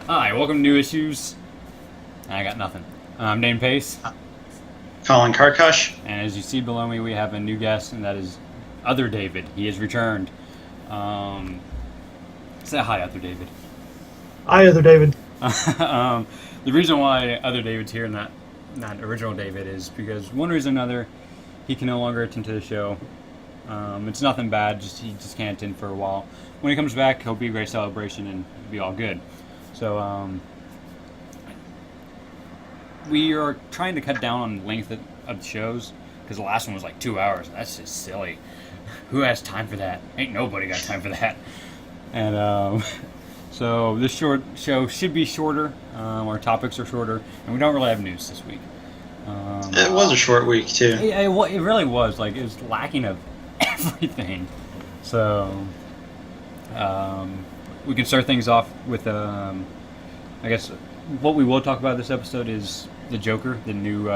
Hi, welcome to New Issues. I got nothing. I'm Dane Pace, Colin Karkash. and as you see below me, we have a new guest, and that is Other David. He has returned. Say hi, Other David. Hi, other David. The reason why Other David's here and not original David is because one reason or another, he can no longer attend to the show. It's nothing bad, he just can't attend for a while. When he comes back, he'll be a great celebration and it'll be all good. So, we are trying to cut down on the length of the shows because the last one was like 2 hours. That's just silly. Who has time for that? Ain't nobody got time for that. And so this short show should be shorter. Our topics are shorter, and we don't really have news this week. It was a short week too. It really was. Like, it was lacking of everything. So we can start things off with I guess what we will talk about this episode is the Joker, the new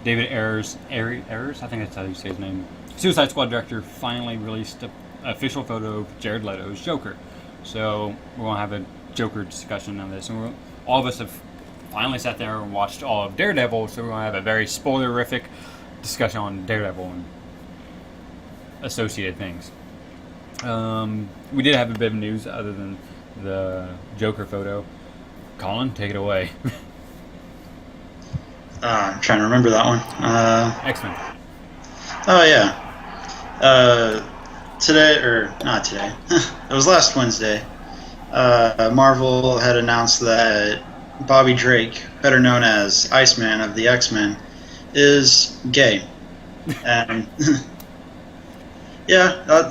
David Ayers, I think that's how you say his name. Suicide Squad director finally released an official photo of Jared Leto's Joker. So we're gonna have a Joker discussion on this, and all of us have finally sat there and watched all of Daredevil. So we're gonna have a very spoilerific discussion on Daredevil and associated things. We did have a bit of news other than the Joker photo. Colin, take it away. I'm trying to remember that one. X-Men. Oh yeah. Today, or not today, it was last Wednesday. Marvel had announced that Bobby Drake, better known as Iceman of the X-Men, is gay. And yeah, that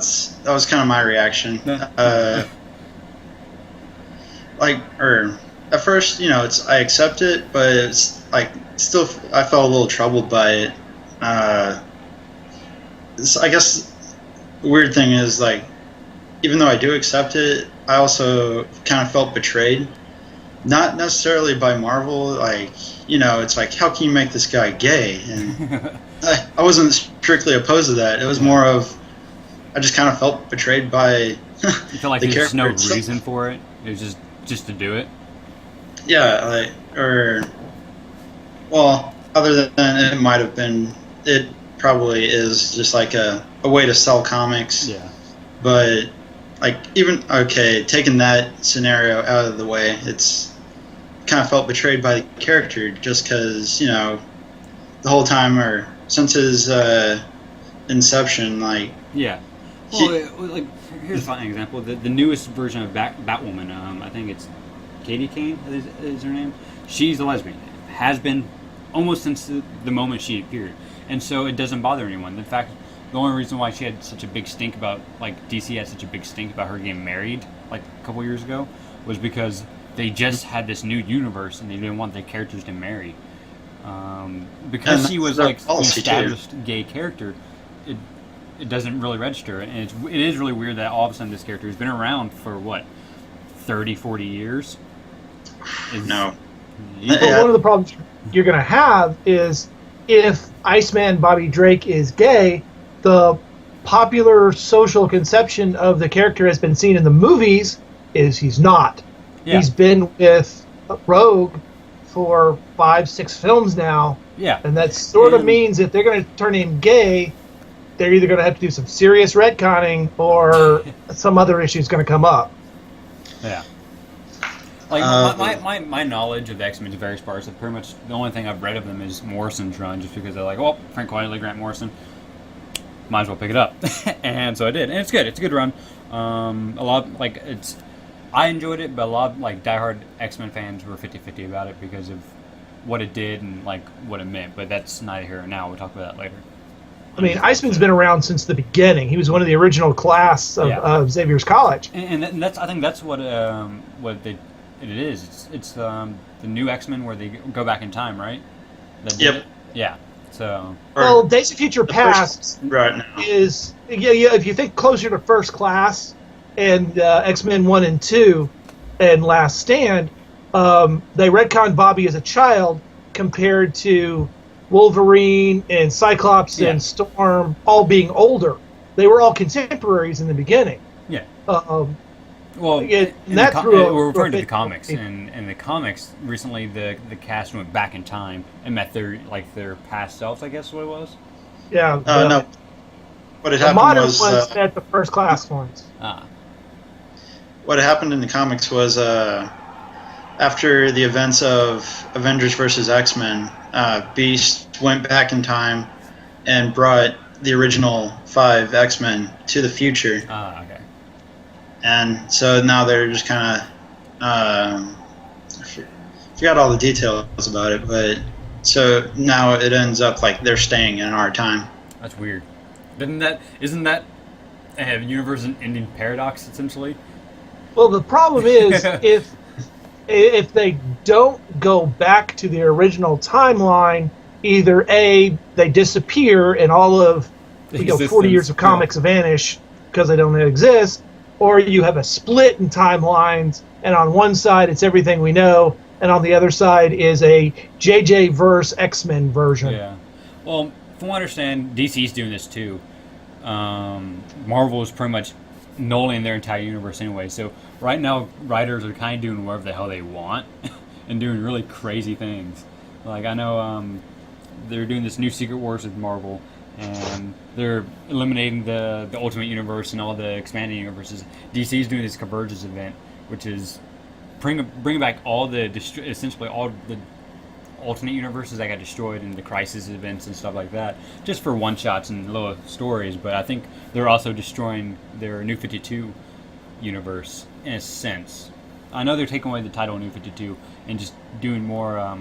was kind of my reaction. At first, I accept it, but it's like still I felt a little troubled by it. I guess the weird thing is, like, even though I do accept it, I also kind of felt betrayed. Not necessarily by Marvel, like, it's like, how can you make this guy gay? And I wasn't strictly opposed to that. It was more of, I just kind of felt betrayed by You feel like the there's no character. reason for it? It was just to do it? Yeah, other than it might have been, it probably is just like a way to sell comics. Yeah. But, like, taking that scenario out of the way, it's kind of felt betrayed by the character just because, the whole time, or since his inception, like... Yeah. Well, here's a fine example. The newest version of Batwoman, I think it's Katie Kane is her name. She's a lesbian. Has been almost since the moment she appeared. And so it doesn't bother anyone. In fact, the only reason why she had such a big stink about, like, DC had such a big stink about her getting married, like, a couple years ago, was because they just had this new universe and they didn't want their characters to marry. Because she was, like, an established gay character, it doesn't really register. And it is really weird that all of a sudden this character has been around for, 30, 40 years? No. But one of the problems you're going to have is if Iceman Bobby Drake is gay, the popular social conception of the character has been seen in the movies is he's not. Yeah. He's been with Rogue for 5-6 films now. Yeah. And that sort of means if they're going to turn him gay, they're either going to have to do some serious retconning or some other issue is going to come up. Yeah. Like, my knowledge of the X-Men is very sparse. Pretty much the only thing I've read of them is Morrison's run, just because they're like, well, Frank Quitely, Grant Morrison, might as well pick it up. And so I did. And it's good. It's a good run. I enjoyed it, but a lot of, diehard X-Men fans were 50-50 about it because of what it did and, what it meant. But that's neither here nor now. We'll talk about that later. I mean, Iceman's been around since the beginning. He was one of the original class of Xavier's College. And that's, I think that's what it is. It's the new X-Men where they go back in time, right? Yep. Yeah. So. Well, Days of Future Past right now is if you think closer to First Class and X-Men 1 and 2 and Last Stand, they retconned Bobby as a child compared to Wolverine and Cyclops and Storm all being older. They were all contemporaries in the beginning. Yeah. Well, we're referring to the comics. In the comics, recently the cast went back in time and met their past selves, I guess is what it was. Yeah. No. What had happened modern was ones met the first class ones. What happened in the comics was after the events of Avengers vs. X-Men, Beast went back in time and brought the original 5 X-Men to the future. Okay. And so now they're just kind of I forgot all the details about it, but so now it ends up like they're staying in our time. That's weird. Isn't that a universe-ending paradox essentially? Well, the problem is if they don't go back to the original timeline, either A, they disappear and all of 40 years of comics vanish because they don't exist, or you have a split in timelines, and on one side it's everything we know, and on the other side is a JJ verse X-Men version. Yeah. Well, from what I understand, DC's doing this too. Marvel is pretty much nulling their entire universe anyway. So right now, writers are kind of doing whatever the hell they want and doing really crazy things. Like I know they're doing this new Secret Wars with Marvel, and they're eliminating the Ultimate Universe and all the expanding universes. DC's doing this Convergence event, which is bring back essentially all the alternate universes that got destroyed in the Crisis events and stuff like that, just for one-shots and little stories. But I think they're also destroying their New 52 universe in a sense. I know they're taking away the title New 52 and just doing more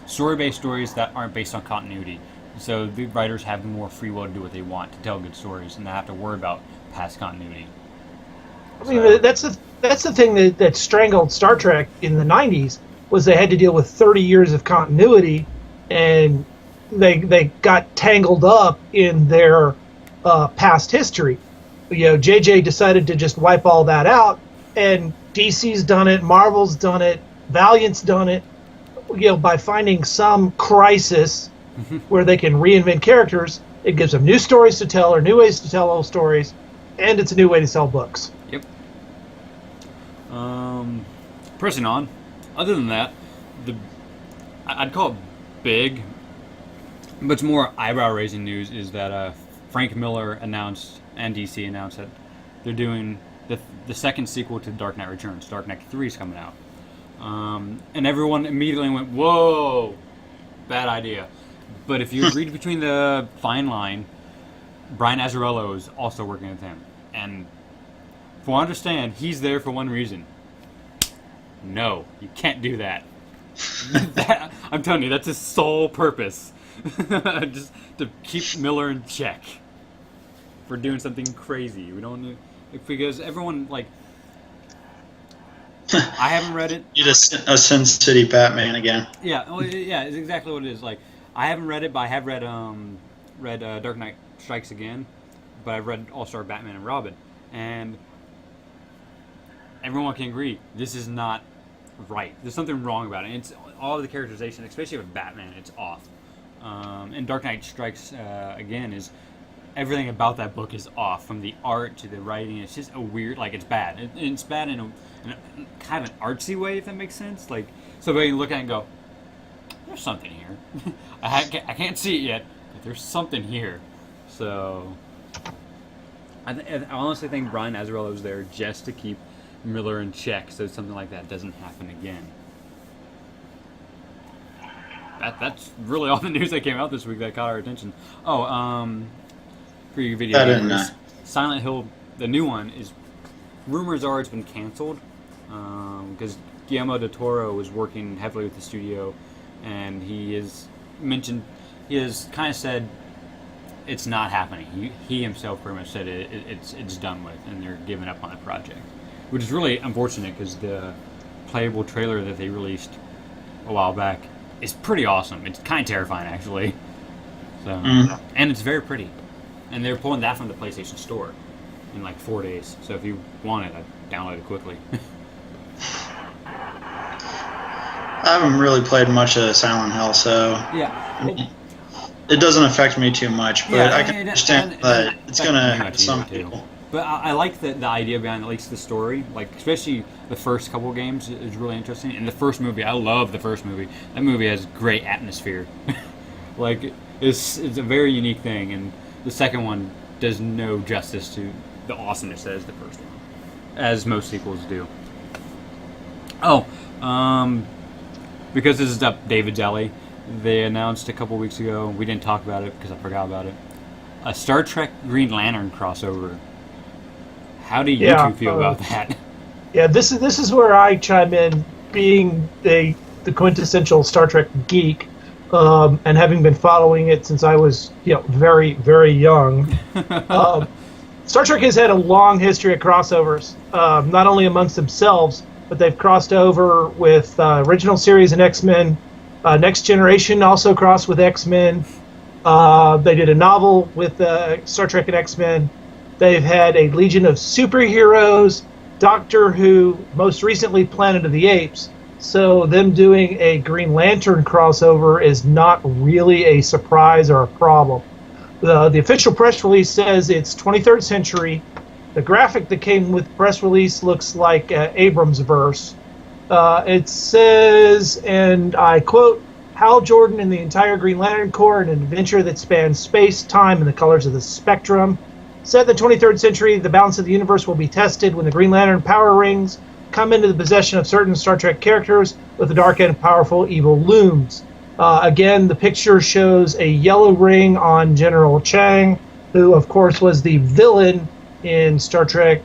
story-based stories that aren't based on continuity. So the writers have more free will to do what they want, to tell good stories, and not have to worry about past continuity. I mean, that's the thing that strangled Star Trek in the 90s, was they had to deal with 30 years of continuity, and they got tangled up in their past history. JJ decided to just wipe all that out, and DC's done it, Marvel's done it, Valiant's done it, by finding some crisis where they can reinvent characters. It gives them new stories to tell, or new ways to tell old stories, and it's a new way to sell books. Yep. Pressing on. Other than that, I'd call it big, but it's more eyebrow-raising news is that Frank Miller announced, and DC announced, that they're doing the second sequel to Dark Knight Returns. Dark Knight 3 is coming out. And everyone immediately went, whoa, bad idea. But if you read between the fine line, Brian Azzarello is also working with him. And from what I understand, he's there for one reason. No, you can't do that. I'm telling you, that's his sole purpose. Just to keep Miller in check for doing something crazy. We don't need, because everyone, like, I haven't read it. You just a Sin City Batman again. Yeah, well, yeah, it's exactly what it is. Like, I haven't read it, but I have read Dark Knight Strikes Again, but I've read All-Star Batman and Robin, and everyone can agree this is not right. There's something wrong about it. And it's all of the characterization, especially with Batman, it's off. And Dark Knight Strikes Again is everything about that book is off, from the art to the writing. It's just a weird, like, it's bad. It's bad in a kind of an artsy way, if that makes sense. Like, so when you look at it and go, there's something here. I can't see it yet, but there's something here. So I honestly think Brian Azzarello is there just to keep Miller in check, so something like that doesn't happen again. That's really all the news that came out this week that caught our attention. For your video gamers, Silent Hill, the new one, is rumors are it's been canceled because Guillermo del Toro was working heavily with the studio, and he has kind of said it's not happening. He himself pretty much said it's done with, and they're giving up on the project, which is really unfortunate because the playable trailer that they released a while back is pretty awesome. It's kind of terrifying, actually. So, and it's very pretty. And they're pulling that from the PlayStation Store in like 4 days. So if you want it, I'd download it quickly. I haven't really played much of Silent Hill, so yeah, it doesn't affect me too much. But I can understand that it's going to have some people. But I like the idea behind at least the story. Like, especially the first couple of games is really interesting. And the first movie, I love the first movie. That movie has great atmosphere. Like, it's a very unique thing. And the second one does no justice to the awesomeness that is the first one, as most sequels do. Oh, because this is up David's alley, they announced a couple weeks ago, we didn't talk about it because I forgot about it, a Star Trek Green Lantern crossover. How do you two feel about that? Yeah, this is where I chime in, being the quintessential Star Trek geek, and having been following it since I was very, very young. Star Trek has had a long history of crossovers, not only amongst themselves, but they've crossed over with original series and X-Men. Next Generation also crossed with X-Men. They did a novel with Star Trek and X-Men. They've had a Legion of Superheroes, Doctor Who, most recently Planet of the Apes. So them doing a Green Lantern crossover is not really a surprise or a problem. The official press release says it's 23rd century. The graphic that came with the press release looks like Abrams' verse. It says, and I quote, Hal Jordan and the entire Green Lantern Corps in an adventure that spans space, time, and the colors of the spectrum. Set in the 23rd century, the balance of the universe will be tested when the Green Lantern power rings come into the possession of certain Star Trek characters with the dark and powerful evil looms. Again, the picture shows a yellow ring on General Chang, who, of course, was the villain in Star Trek.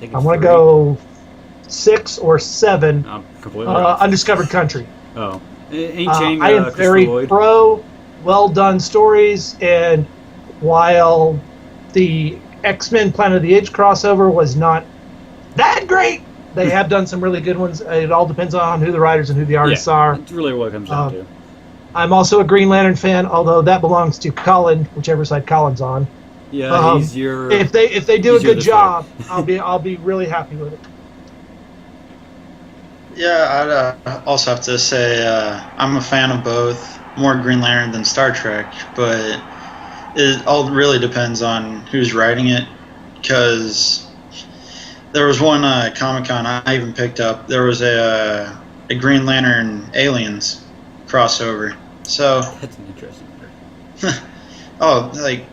I want to go 6 or 7. Undiscovered Country. Oh. Ain't Chang, I am very pro, well-done stories, and while the X-Men Planet of the Apes crossover was not that great, they have done some really good ones. It all depends on who the writers and who the artists are. That's really what it comes down to. I'm also a Green Lantern fan, although that belongs to Colin, whichever side Colin's on. Yeah, he's your. If they do a good job, I'll be really happy with it. Yeah, I'd also have to say I'm a fan of both. More Green Lantern than Star Trek, but it all really depends on who's writing it. Because there was one Comic-Con I even picked up. There was a Green Lantern Aliens crossover. So that's an interesting part.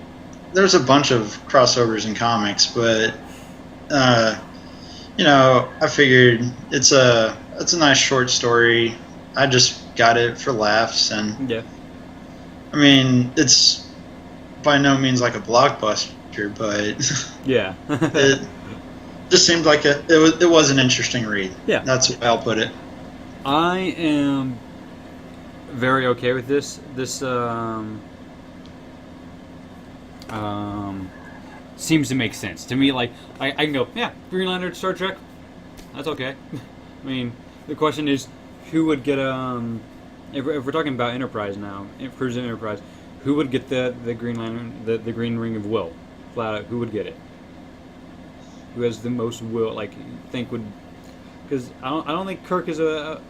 There's a bunch of crossovers in comics, but I figured it's a nice short story. I just got it for laughs, and I mean, it's by no means like a blockbuster, but yeah, it just seemed like it was an interesting read. Yeah, that's the way I'll put it. I am very okay with this. Seems to make sense to me. Like I can go, yeah, Green Lantern, Star Trek, that's okay. I mean, the question is, who would get if we're talking about Enterprise now, Cruise Enterprise, who would get the Green Lantern, the Green Ring of Will, flat out? Who would get it? Who has the most will? Like, think would? Because I don't think Kirk is a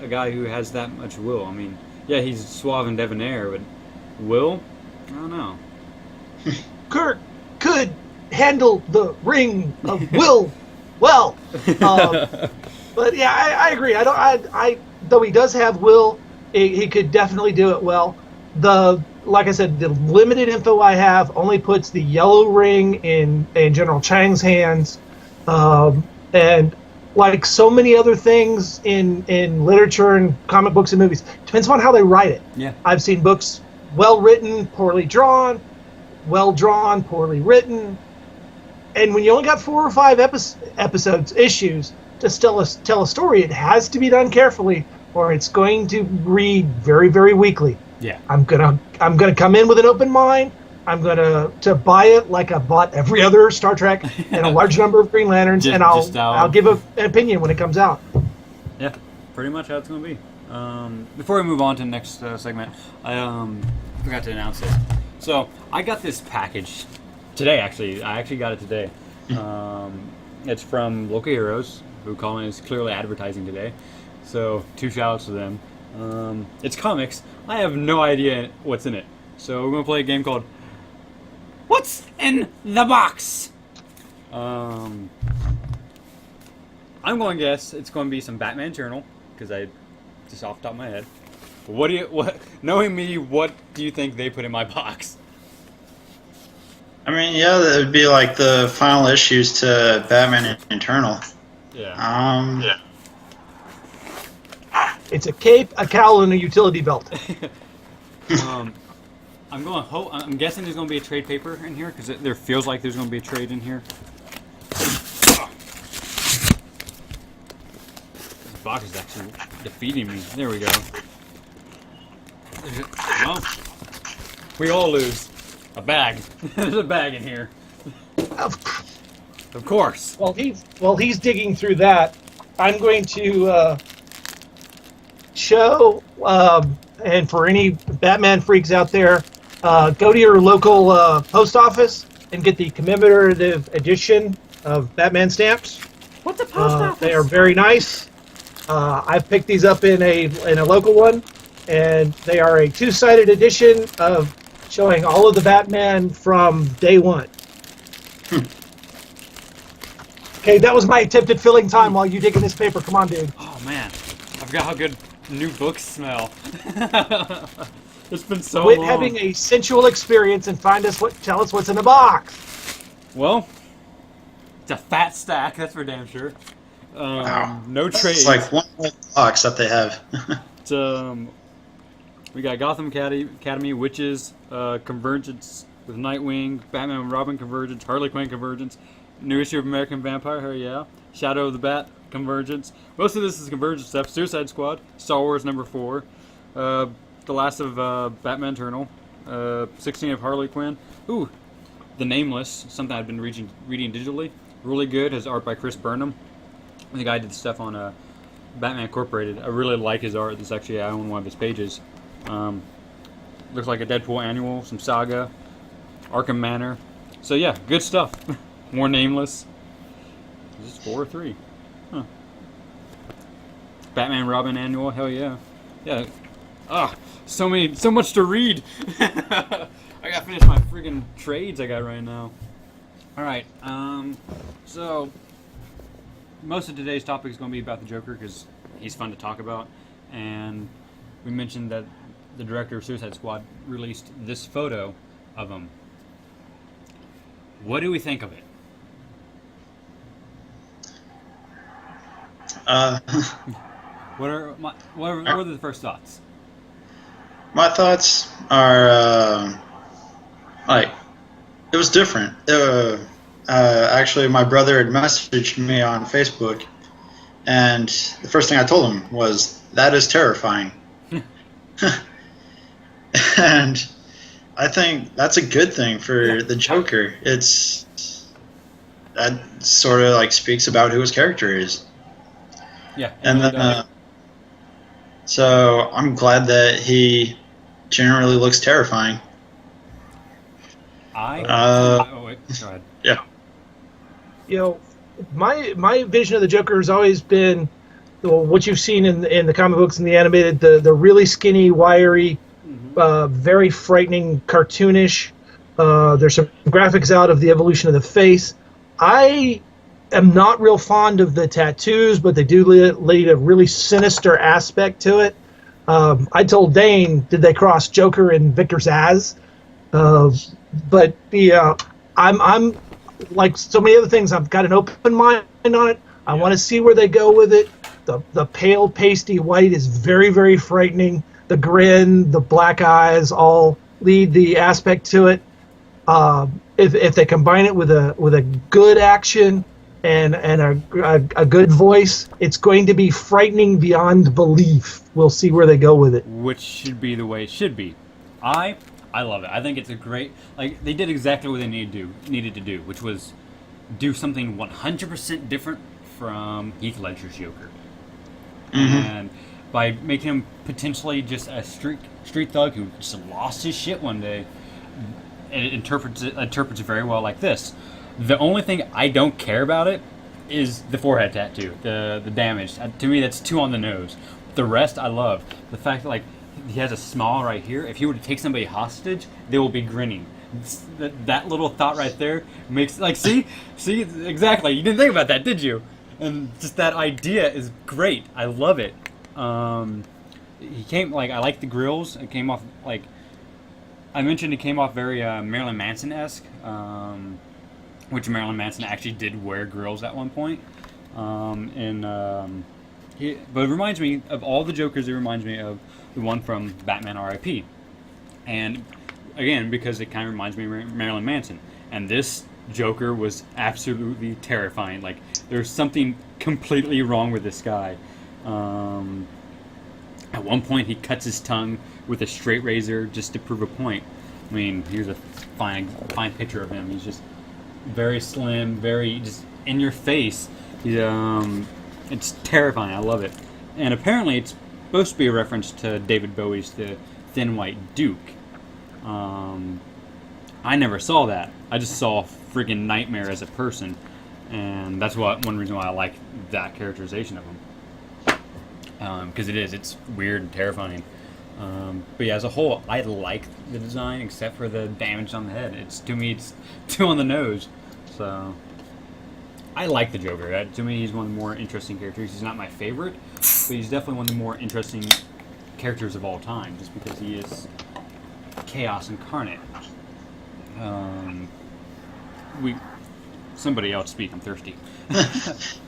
guy who has that much will. I mean, yeah, he's suave and debonair, but will? I don't know. Kirk could handle the Ring of Will well. But yeah, I agree. I though he does have will, he could definitely do it well. Like I said, the limited info I have only puts the yellow ring in General Chang's hands, and like so many other things in literature and comic books and movies, depends on how they write it. Yeah, I've seen books well written, poorly drawn, well drawn, poorly written, and when you only got 4 or 5 issues to tell a story, it has to be done carefully, or it's going to read very, very weakly. Yeah, I'm gonna come in with an open mind. I'm gonna buy it like I bought every other Star Trek and a large number of Green Lanterns, and I'll give an opinion when it comes out. Yeah, pretty much how it's gonna be. Before we move on to the next segment, I forgot to announce it. So I got this package today. Actually, I got it today. It's from Local Heroes, who Colin is clearly advertising today. So 2 shout outs to them. It's comics. I have no idea what's in it. So we're gonna play a game called What's in the box? I'm going to guess it's going to be some Batman Journal, because I just off the top of my head. Knowing me, what do you think they put in my box? I mean, yeah, that would be like the final issues to Batman Eternal. Yeah. Yeah. It's a cape, a cowl, and a utility belt. I'm guessing there's going to be a trade paper in here, because there feels like there's going to be a trade in here. This box is actually defeating me. There we go. Well, we all lose. A bag. There's a bag in here. Of course. While he's digging through that, I'm going to show, and for any Batman freaks out there, go to your local post office and get the commemorative edition of Batman stamps. What's a post office? They are very nice. I've picked these up in a local one, and they are a two-sided edition of showing all of the Batman from day one. Okay, that was my attempt at filling time while you dig in this paper. Come on, dude. Oh man, I forgot how good new books smell. It's been so Quit long. having a sensual experience and tell us what's in the box. Well, it's a fat stack, that's for damn sure. Wow. No trades. It's like one whole box that they have. We got Gotham Academy, Witches, Convergence with Nightwing, Batman and Robin Convergence, Harley Quinn Convergence, new issue of American Vampire, hell yeah, Shadow of the Bat Convergence. Most of this is Convergence stuff. Suicide Squad, Star Wars #4, the last of Batman Eternal, 16 of Harley Quinn. Ooh, The Nameless, something I've been reading digitally. Really good, has art by Chris Burnham. The guy did stuff on Batman Incorporated. I really like his art. This actually, I own one of his pages. Looks like a Deadpool annual, some Saga, Arkham Manor. So yeah, good stuff. More Nameless. Is this 4 or 3? Huh. Batman Robin annual, hell yeah. Yeah. So much to read. I gotta finish my friggin' trades I got right now. Alright, so most of today's topic is going to be about the Joker because he's fun to talk about, and we mentioned that the director of Suicide Squad released this photo of him. What do we think of it? What are the first thoughts? My thoughts are like it was different. Actually, my brother had messaged me on Facebook, and the first thing I told him was, "That is terrifying." And I think that's a good thing for the Joker. That sort of like speaks about who his character is. Yeah. And then, so I'm glad that he generally looks terrifying. Wait, go ahead. Yeah. You know, my vision of the Joker has always been what you've seen in the comic books and the animated, the really skinny, wiry, very frightening, cartoonish. There's some graphics out of the evolution of the face. I am not real fond of the tattoos, but they do lead a really sinister aspect to it. I told Dane, did they cross Joker and Victor Zsasz? But I'm like so many other things. I've got an open mind on it. I want to see where they go with it. The pale, pasty white is very, very frightening. The grin, the black eyes, all lead the aspect to it. If they combine it with a good action and a good voice, it's going to be frightening beyond belief. We'll see where they go with it. Which should be the way it should be. I love it. I think it's a great, like, they did exactly what they needed to do, which was do something 100% different from Heath Ledger's Joker. And by making him potentially just a street thug who just lost his shit one day, it interprets it very well like this. The only thing I don't care about it is the forehead tattoo, the damage. To me, that's too on the nose. The rest I love. The fact that, like, he has a smile right here. If he were to take somebody hostage, they will be grinning. that little thought right there makes like see exactly. You didn't think about that, did you? And just that idea is great. I love it. He came like I like the grills. It came off like I mentioned. It came off very Marilyn Manson-esque, which Marilyn Manson actually did wear grills at one point. But it reminds me of all the Jokers. It reminds me of the one from Batman R.I.P. And again, because it kind of reminds me of Marilyn Manson. And this Joker was absolutely terrifying. Like, there's something completely wrong with this guy. At one point, he cuts his tongue with a straight razor just to prove a point. I mean, here's a fine picture of him. He's just very slim, very just in your face. It's terrifying. I love it. And apparently, it's supposed to be a reference to David Bowie's The Thin White Duke. I never saw that. I just saw a freaking nightmare as a person, and that's one reason why I like that characterization of him. Because it's weird and terrifying. But yeah, as a whole, I like the design except for the damage on the head. To me, it's too on the nose. So I like the Joker. To me, he's one of the more interesting characters. He's not my favorite, but he's definitely one of the more interesting characters of all time, just because he is chaos incarnate. Somebody else speak. I'm thirsty.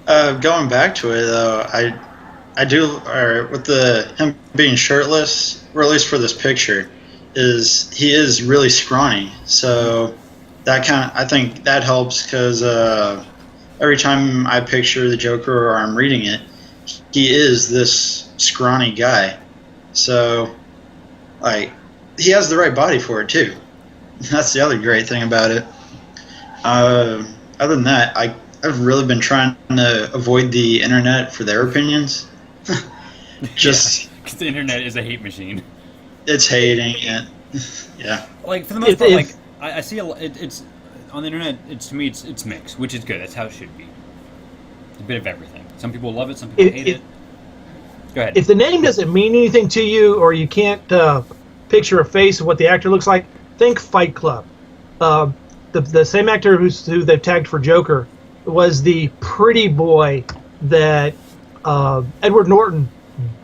Going back to it though, I do with him being shirtless, or at least for this picture, he is really scrawny. So I think that helps because every time I picture the Joker or I'm reading it, he is this scrawny guy. So like he has the right body for it too. That's the other great thing about it. Other than that, I've really been trying to avoid the internet for their opinions. Just because the internet is a hate machine. It's hating it. Yeah. Like for the most part, like I see it's on the internet. To me, it's mixed, which is good. That's how it should be. It's a bit of everything. Some people love it. Some people hate it. Go ahead. If the name doesn't mean anything to you, or you can't picture a face of what the actor looks like, think Fight Club. The same actor who they've tagged for Joker was the pretty boy that Edward Norton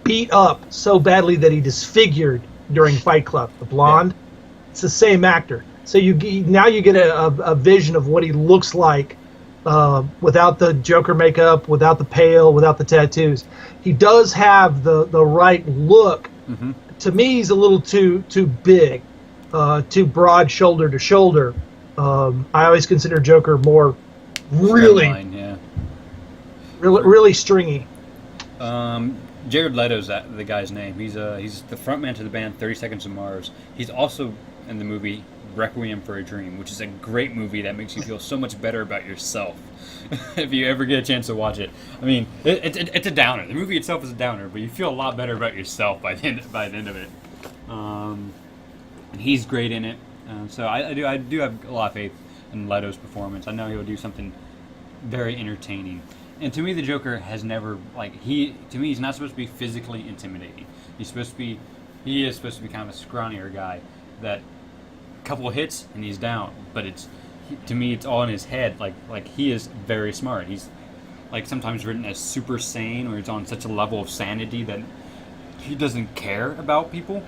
beat up so badly that he disfigured during Fight Club. The blonde. Yeah. It's the same actor. So now you get a vision of what he looks like without the Joker makeup, without the pale, without the tattoos. He does have the right look. Mm-hmm. To me, he's a little too big, too broad shoulder to shoulder. I always consider Joker more really stringy. Jared Leto's the guy's name. He's the frontman to the band 30 Seconds to Mars. He's also in the movie Requiem for a Dream, which is a great movie that makes you feel so much better about yourself. If you ever get a chance to watch it, I mean, it's a downer. The movie itself is a downer, but you feel a lot better about yourself by the end of it. And he's great in it. So I do have a lot of faith in Leto's performance. I know he'll do something very entertaining. And to me, the Joker has never he's not supposed to be physically intimidating. He is supposed to be kind of a scrawnier guy that a couple of hits and he's down. But to me, it's all in his head. Like he is very smart. He's like sometimes written as super sane, or he's on such a level of sanity that he doesn't care about people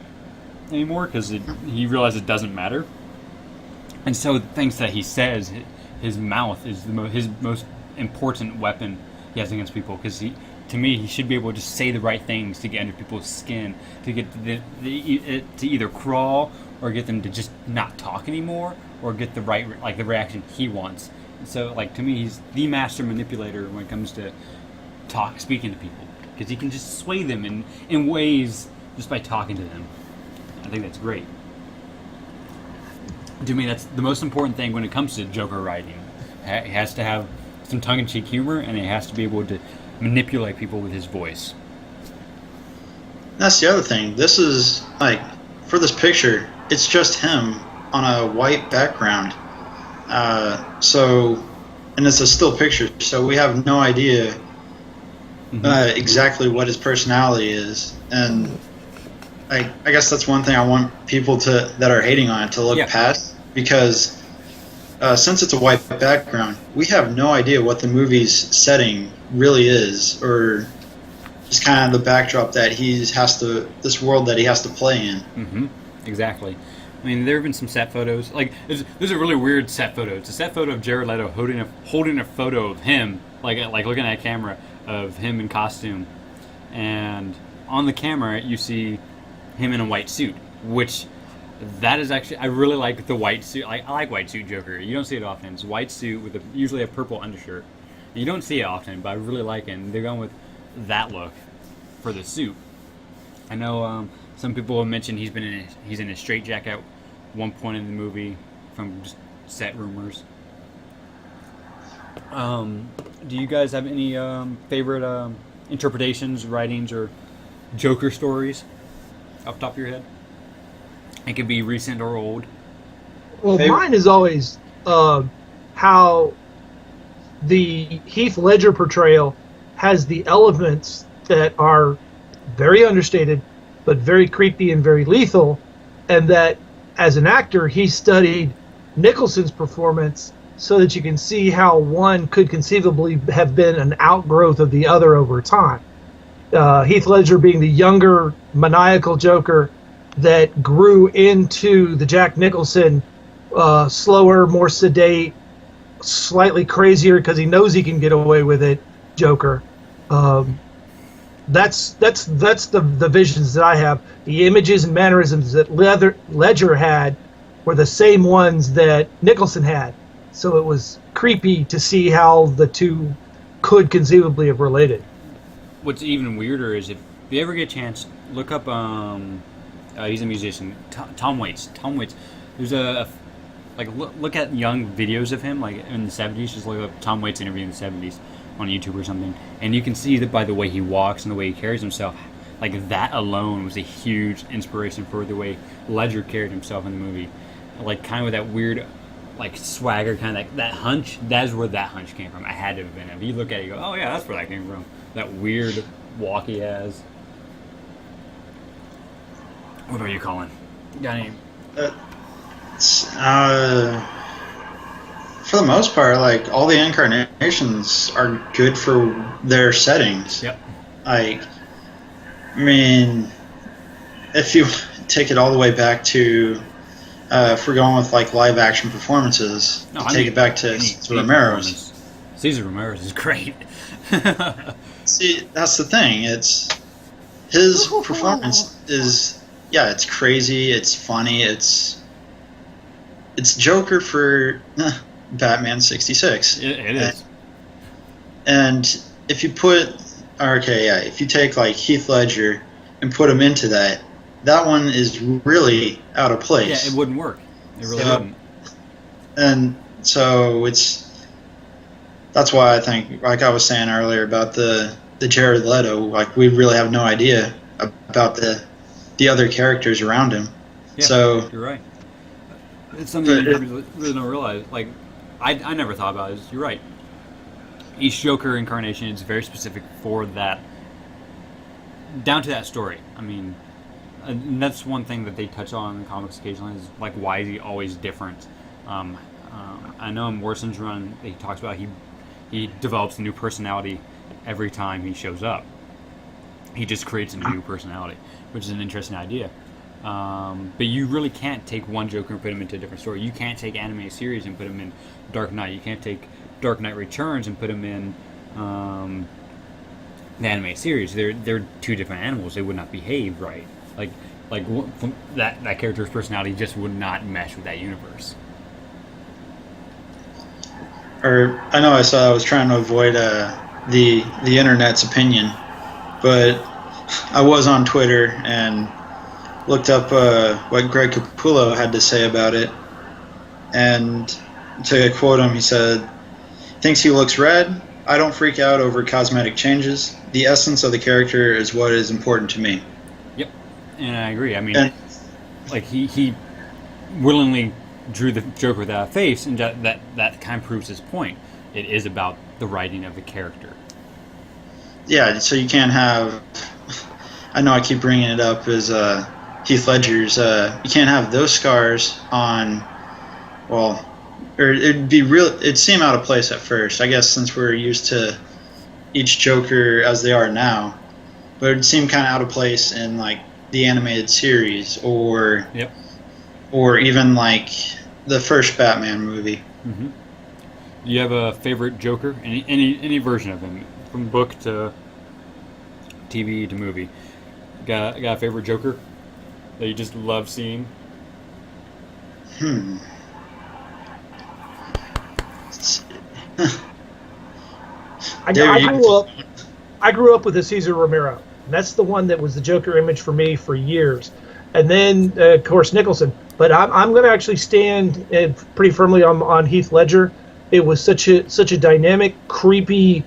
anymore because he realizes it doesn't matter. And so the things that he says, his mouth is his most important weapon he has against people, because to me, he should be able to just say the right things to get under people's skin, to get to either crawl or get them to just not talk anymore, or get the right the reaction he wants. So to me, he's the master manipulator when it comes to speaking to people, because he can just sway them in ways just by talking to them. I think that's great. To me, that's the most important thing when it comes to Joker writing. He has to have some tongue-in-cheek humor, and he has to be able to manipulate people with his voice. That's the other thing. This is, for this picture, it's just him on a white background. And it's a still picture, so we have no idea exactly what his personality is. And I guess that's one thing I want people that are hating on it to look past. because since it's a white background, we have no idea what the movie's setting really is, or just kind of the backdrop that this world that he has to play in. Mm-hmm. Exactly. I mean, there have been some set photos. Like, there's a really weird set photo. It's a set photo of Jared Leto holding a photo of him, like looking at a camera of him in costume, and on the camera you see him in a white suit, which that is actually, I really like the white suit. I like white suit Joker. You don't see it often. It's a white suit with usually a purple undershirt. You don't see it often, but I really like it. And they're going with that look for the suit. I know some people have mentioned he's in a straitjacket at one point in the movie from just set rumors. Do you guys have any favorite interpretations, writings, or Joker stories off the top of your head? It could be recent or old. Well, mine is always how the Heath Ledger portrayal has the elements that are very understated, but very creepy and very lethal, and that as an actor, he studied Nicholson's performance so that you can see how one could conceivably have been an outgrowth of the other over time. Heath Ledger being the younger, maniacal Joker that grew into the Jack Nicholson, slower, more sedate, slightly crazier because he knows he can get away with it, Joker. That's the visions that I have. The images and mannerisms that Ledger had were the same ones that Nicholson had. So it was creepy to see how the two could conceivably have related. What's even weirder is if you ever get a chance, look up. He's a musician, Tom Waits. Tom Waits. There's look at young videos of him, like in the '70s. Just look up Tom Waits interview in the '70s on YouTube or something, and you can see that by the way he walks and the way he carries himself, like that alone was a huge inspiration for the way Ledger carried himself in the movie, like kind of with that weird, like swagger, kind of that hunch. That's where that hunch came from. I had to have been. If you look at it, you go, oh yeah, that's where that came from. That weird walk he has. What about you, Colin? Got any? For the most part, like all the incarnations are good for their settings. Yep. Like, I mean, if you take it all the way back to, if we're going with like live action performances, take it back to Cesar Romero's. Cesar Romero's is great. See, that's the thing. It's his performance is. Yeah, it's crazy. It's funny. It's Joker for Batman '66. It is. And if you if you take like Heath Ledger and put him into that one is really out of place. Yeah, it wouldn't work. It really wouldn't. And so that's why I think, like I was saying earlier about the Jared Leto, like we really have no idea about the other characters around him. Yeah, so you're right. It's something you really don't realize. Like, I never thought about it. You're right. Each Joker incarnation is very specific for that, down to that story. I mean, and that's one thing that they touch on in comics occasionally is like, why is he always different? I know in Morrison's run, he talks about he develops a new personality every time he shows up. He just creates a new personality, which is an interesting idea. But you really can't take one Joker and put him into a different story. You can't take animated series and put him in Dark Knight. You can't take Dark Knight Returns and put him in the animated series. They're two different animals. They would not behave right. Like that character's personality just would not mesh with that universe. Or I know I was trying to avoid the internet's opinion, but I was on Twitter and looked up what Greg Capullo had to say about it, and to quote him, he said, "Thinks he looks red. I don't freak out over cosmetic changes. The essence of the character is what is important to me." Yep, and I agree. I mean, like he willingly drew the Joker without a face, and that kind of proves his point. It is about the writing of the character. Yeah, so you can't have. I know I keep bringing it up as Heath Ledger's. You can't have those scars on well, or it'd seem out of place at first, I guess, since we're used to each Joker as they are now. But it'd seem kind of out of place in like the animated series, or Yep. or even like the first Batman movie. Mm-hmm. Do you have a favorite Joker? Any version of him, from book to TV to movie? Got a favorite Joker that you just love seeing? Hmm. I grew up with the Cesar Romero. And that's the one that was the Joker image for me for years. And then, of course, Nicholson. But I'm going to actually stand pretty firmly on Heath Ledger. It was such a dynamic, creepy,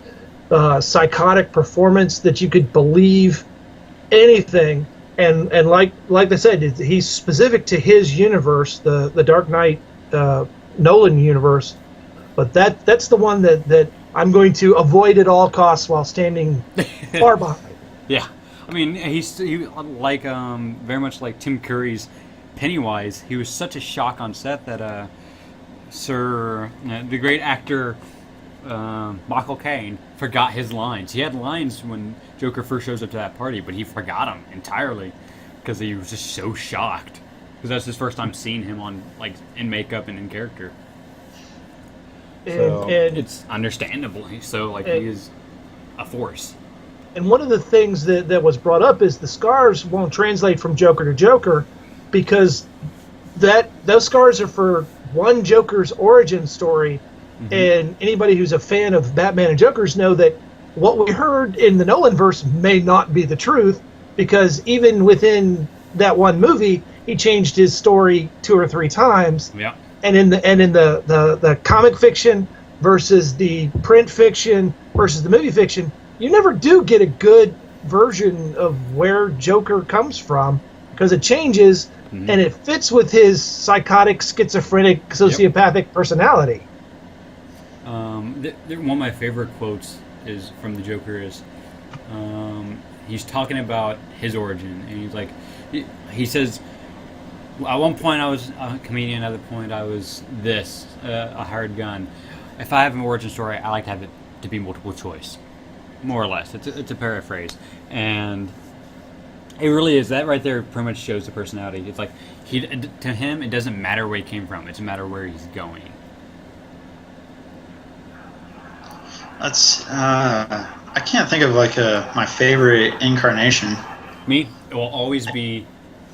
psychotic performance that you could believe anything. And like I said, he's specific to his universe, the Dark Knight Nolan universe. But that's the one that I'm going to avoid at all costs while standing far behind. Yeah, I mean he like very much like Tim Curry's Pennywise. He was such a shock on set that the great actor Michael Caine forgot his lines. He had lines when Joker first shows up to that party, but he forgot them entirely because he was just so shocked because that's his first time seeing him on like in makeup and in character. So And it's understandable. So like he is a force. And one of the things that was brought up is the scars won't translate from Joker to Joker because those scars are for one Joker's origin story. Mm-hmm. And anybody who's a fan of Batman and Jokers know that what we heard in the Nolan verse may not be the truth because even within that one movie, he changed his story 2 or 3 times. Yeah. And in the comic fiction versus the print fiction versus the movie fiction, you never do get a good version of where Joker comes from because it changes and it fits with his psychotic, schizophrenic, sociopathic personality. One of my favorite quotes is from the Joker is he's talking about his origin and he's like he says at one point I was a comedian, at another point I was a hired gun. If I have an origin story, I like to have it to be multiple choice. More or less. It's a paraphrase. And it really is. That right there pretty much shows the personality. It's like, to him, it doesn't matter where he came from. It's a matter where he's going. That's, I can't think of like my favorite incarnation. Me, it will always be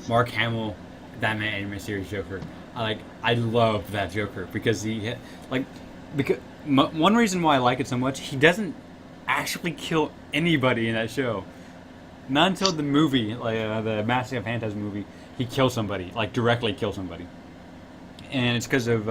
Mark Hamill, Batman Animated Series Joker. I love that Joker because one reason why I like it so much, he doesn't actually kill anybody in that show. Not until the movie, the Mask of Phantasm movie, he kills somebody, like directly kills somebody. And it's because of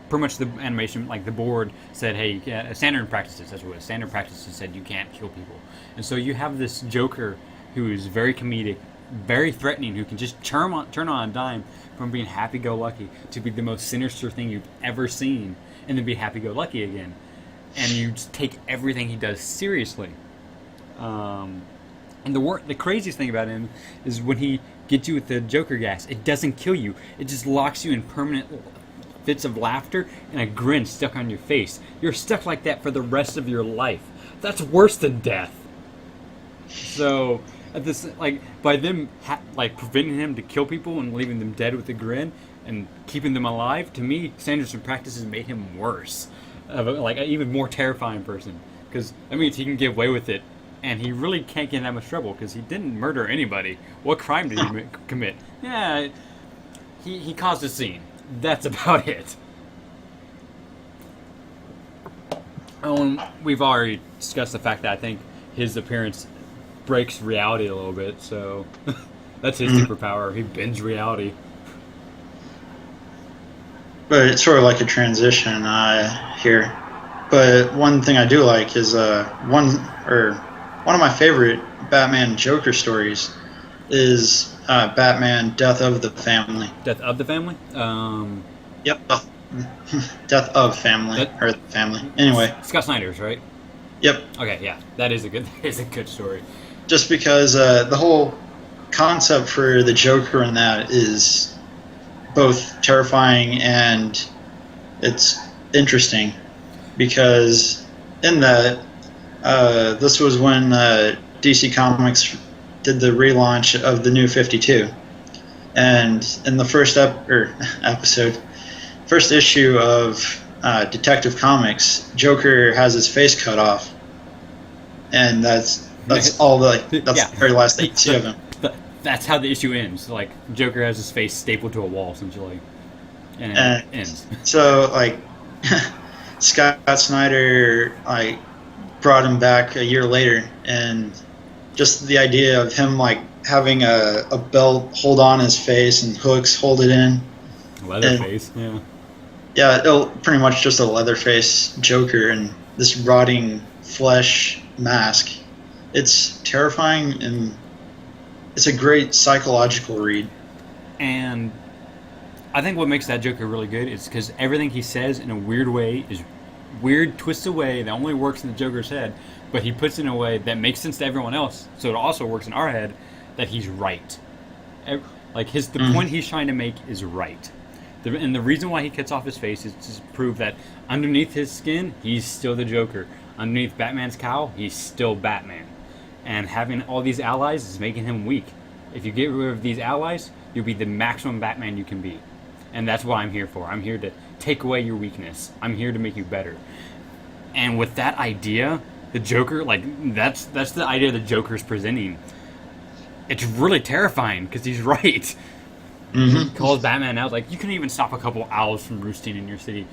pretty much the animation, like the board said, hey, standard practices, that's what it was. Standard practices said you can't kill people. And so you have this Joker who is very comedic, very threatening, who can just turn on a dime from being happy-go-lucky to be the most sinister thing you've ever seen and then be happy-go-lucky again. And you just take everything he does seriously. And the craziest thing about him is when he gets you with the Joker gas, it doesn't kill you. It just locks you in permanent fits of laughter and a grin stuck on your face. You're stuck like that for the rest of your life. That's worse than death. So, by them preventing him to kill people and leaving them dead with a grin and keeping them alive, to me, Sanderson practices made him worse. An even more terrifying person, because that means he can get away with it, and he really can't get in that much trouble because he didn't murder anybody. What crime did he commit? Yeah, he caused a scene. That's about it. We've already discussed the fact that I think his appearance breaks reality a little bit, so that's his superpower. He bends reality. But it's sort of like a transition here. But one thing I do like is one of my favorite Batman Joker stories is Batman Death of the Family. Death of the Family? Yep. Death of Family or the Family. Anyway, Scott Snyder's, right? Yep. Okay, yeah, that is a good story. Just because the whole concept for the Joker in that is both terrifying and it's interesting because in that this was when DC Comics did the relaunch of the New 52, and in the first first issue of Detective Comics, Joker has his face cut off, and that's all the Yeah. very last thing you see of him. That's how the issue ends. Like, Joker has his face stapled to a wall, essentially, and it ends. So, like, Scott Snyder like brought him back a year later, and just the idea of him like having a belt hold on his face and hooks hold it in. Leatherface, yeah. Yeah, pretty much just a Leatherface Joker and this rotting flesh mask. It's terrifying and it's a great psychological read. And I think what makes that Joker really good is because everything he says in a weird way is weird, twists away that only works in the Joker's head, but he puts it in a way that makes sense to everyone else, so it also works in our head that he's right. Like the point he's trying to make is right. And the reason why he cuts off his face is to prove that underneath his skin, he's still the Joker. Underneath Batman's cowl, he's still Batman. And having all these allies is making him weak. If you get rid of these allies, you'll be the maximum Batman you can be. And that's what I'm here for. I'm here to take away your weakness. I'm here to make you better. And with that idea, the Joker, like, that's the idea the Joker's presenting. It's really terrifying because he's right. He calls Batman out, like, you couldn't even stop a couple owls from roosting in your city.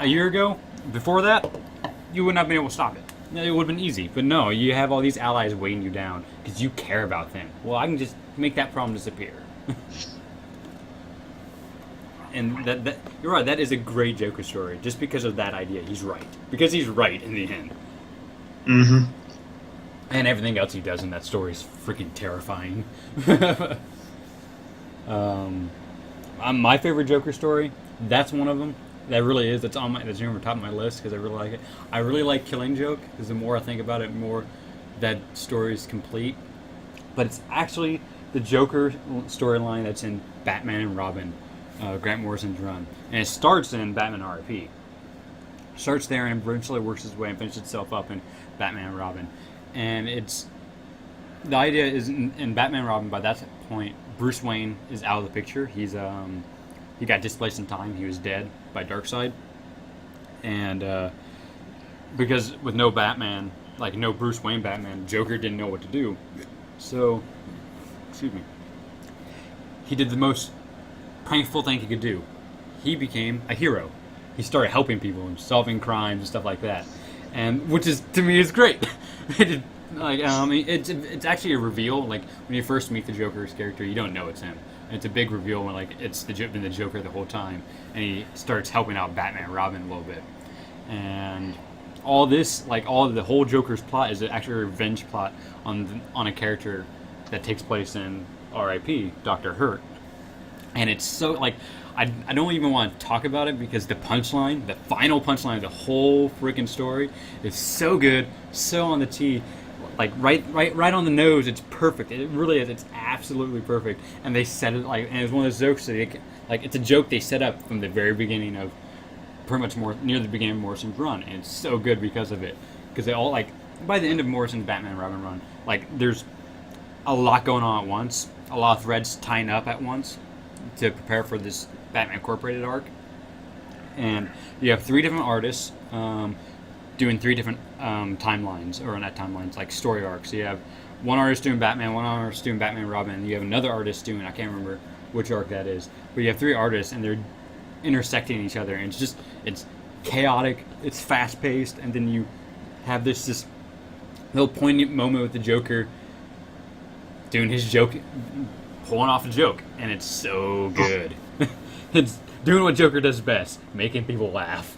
A year ago, before that, you would not have been able to stop it. It would have been easy. But no, you have all these allies weighing you down because you care about them. Well, I can just make that problem disappear. And that you're right, that is a great Joker story. Just because of that idea, he's right. Because he's right in the end. And everything else he does in that story is freaking terrifying. My favorite Joker story, that's one of them. That really is. That's near the top of my list because I really like it. I really like Killing Joke because the more I think about it, the more that story is complete. But it's actually the Joker storyline that's in Batman and Robin, Grant Morrison's run. And it starts in Batman R.I.P. Starts there and eventually works its way and finishes itself up in Batman and Robin. And it's... The idea is in Batman and Robin, by that point, Bruce Wayne is out of the picture. He got displaced in time. He was dead by Darkseid. And because with no Batman, like no Bruce Wayne Batman, Joker didn't know what to do. So, excuse me. He did the most painful thing he could do. He became a hero. He started helping people and solving crimes and stuff like that. And which is, to me, is great. It's actually a reveal. Like when you first meet the Joker's character, you don't know it's him. And it's a big reveal when like it's been the Joker the whole time, and he starts helping out Batman and Robin a little bit. And all this, like all of the whole Joker's plot, is actually a revenge plot on a character that takes place in R.I.P. Dr. Hurt. And it's so like I don't even want to talk about it because the punchline, the final punchline of the whole freaking story, is so good, so on the tee. Like right on the nose. It's perfect. It really is. It's absolutely perfect. And they set it like, and it's one of those jokes that it's a joke they set up from the very beginning of, pretty much more near the beginning of Morrison's run, and it's so good because of it. Because they all like by the end of Morrison's Batman and Robin run, like there's a lot going on at once, a lot of threads tying up at once to prepare for this Batman Incorporated arc, and you have 3 different artists. Doing 3 different timelines, or not timelines, like story arcs. So you have one artist doing Batman, one artist doing Batman and Robin, and you have another artist doing, I can't remember which arc that is, but you have 3 artists and they're intersecting each other, and it's chaotic, it's fast paced, and then you have this little poignant moment with the Joker doing his joke, pulling off a joke, and it's so good. It's doing what Joker does best, making people laugh.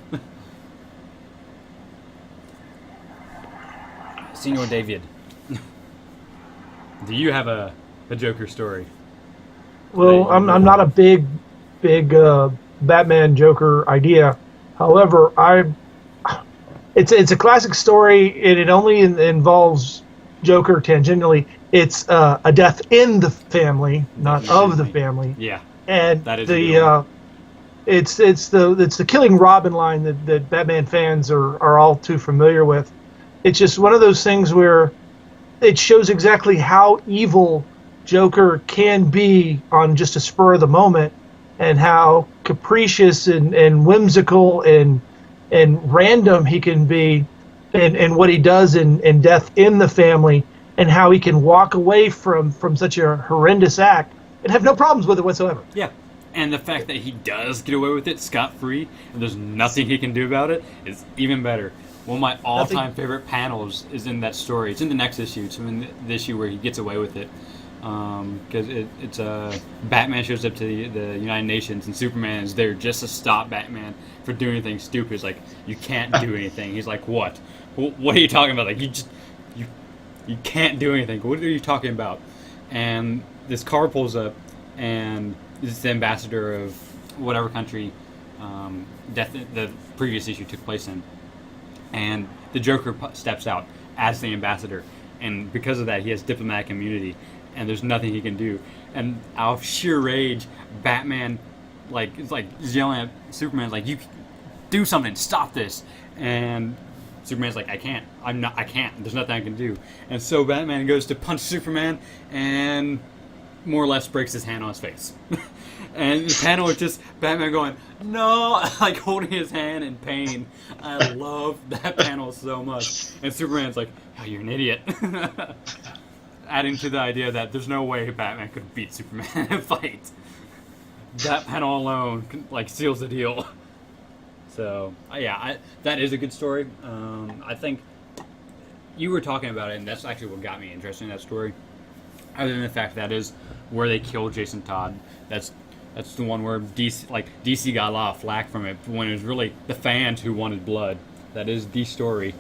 Senor David, do you have a Joker story? Well, I'm not a big Batman Joker idea. However, it's a classic story, and it only involves Joker tangentially. It's a death in the family, not of the family. Yeah. And That is a good one. It's the killing Robin line that Batman fans are all too familiar with. It's just one of those things where it shows exactly how evil Joker can be on just a spur of the moment, and how capricious and whimsical and random he can be, and what he does in Death in the Family, and how he can walk away from such a horrendous act and have no problems with it whatsoever. Yeah. And the fact that he does get away with it scot-free, and there's nothing he can do about it, is even better. One of my all-time favorite panels is in that story. It's in the next issue. It's in the issue where he gets away with it. Because it's Batman shows up to the United Nations, and Superman is there just to stop Batman for doing anything stupid. It's like, you can't do anything. He's like, what? What are you talking about? Like, you can't do anything. What are you talking about? And this car pulls up, and it's the ambassador of whatever country the previous issue took place in. And the Joker steps out as the ambassador. And because of that, he has diplomatic immunity. And there's nothing he can do. And out of sheer rage, Batman is yelling at Superman, like, you do something, stop this. And Superman's like, I can't. There's nothing I can do. And so Batman goes to punch Superman and more or less breaks his hand on his face. And the panel is just Batman going, no, like holding his hand in pain. I love that panel so much. And Superman's like, oh, you're an idiot. Adding to the idea that there's no way Batman could beat Superman in a fight. That panel alone, like, seals the deal. So, yeah, that is a good story. I think you were talking about it, and that's actually what got me interested in that story. Other than the fact that is where they killed Jason Todd. That's the one where DC got a lot of flack from it when it was really the fans who wanted blood. That is the story.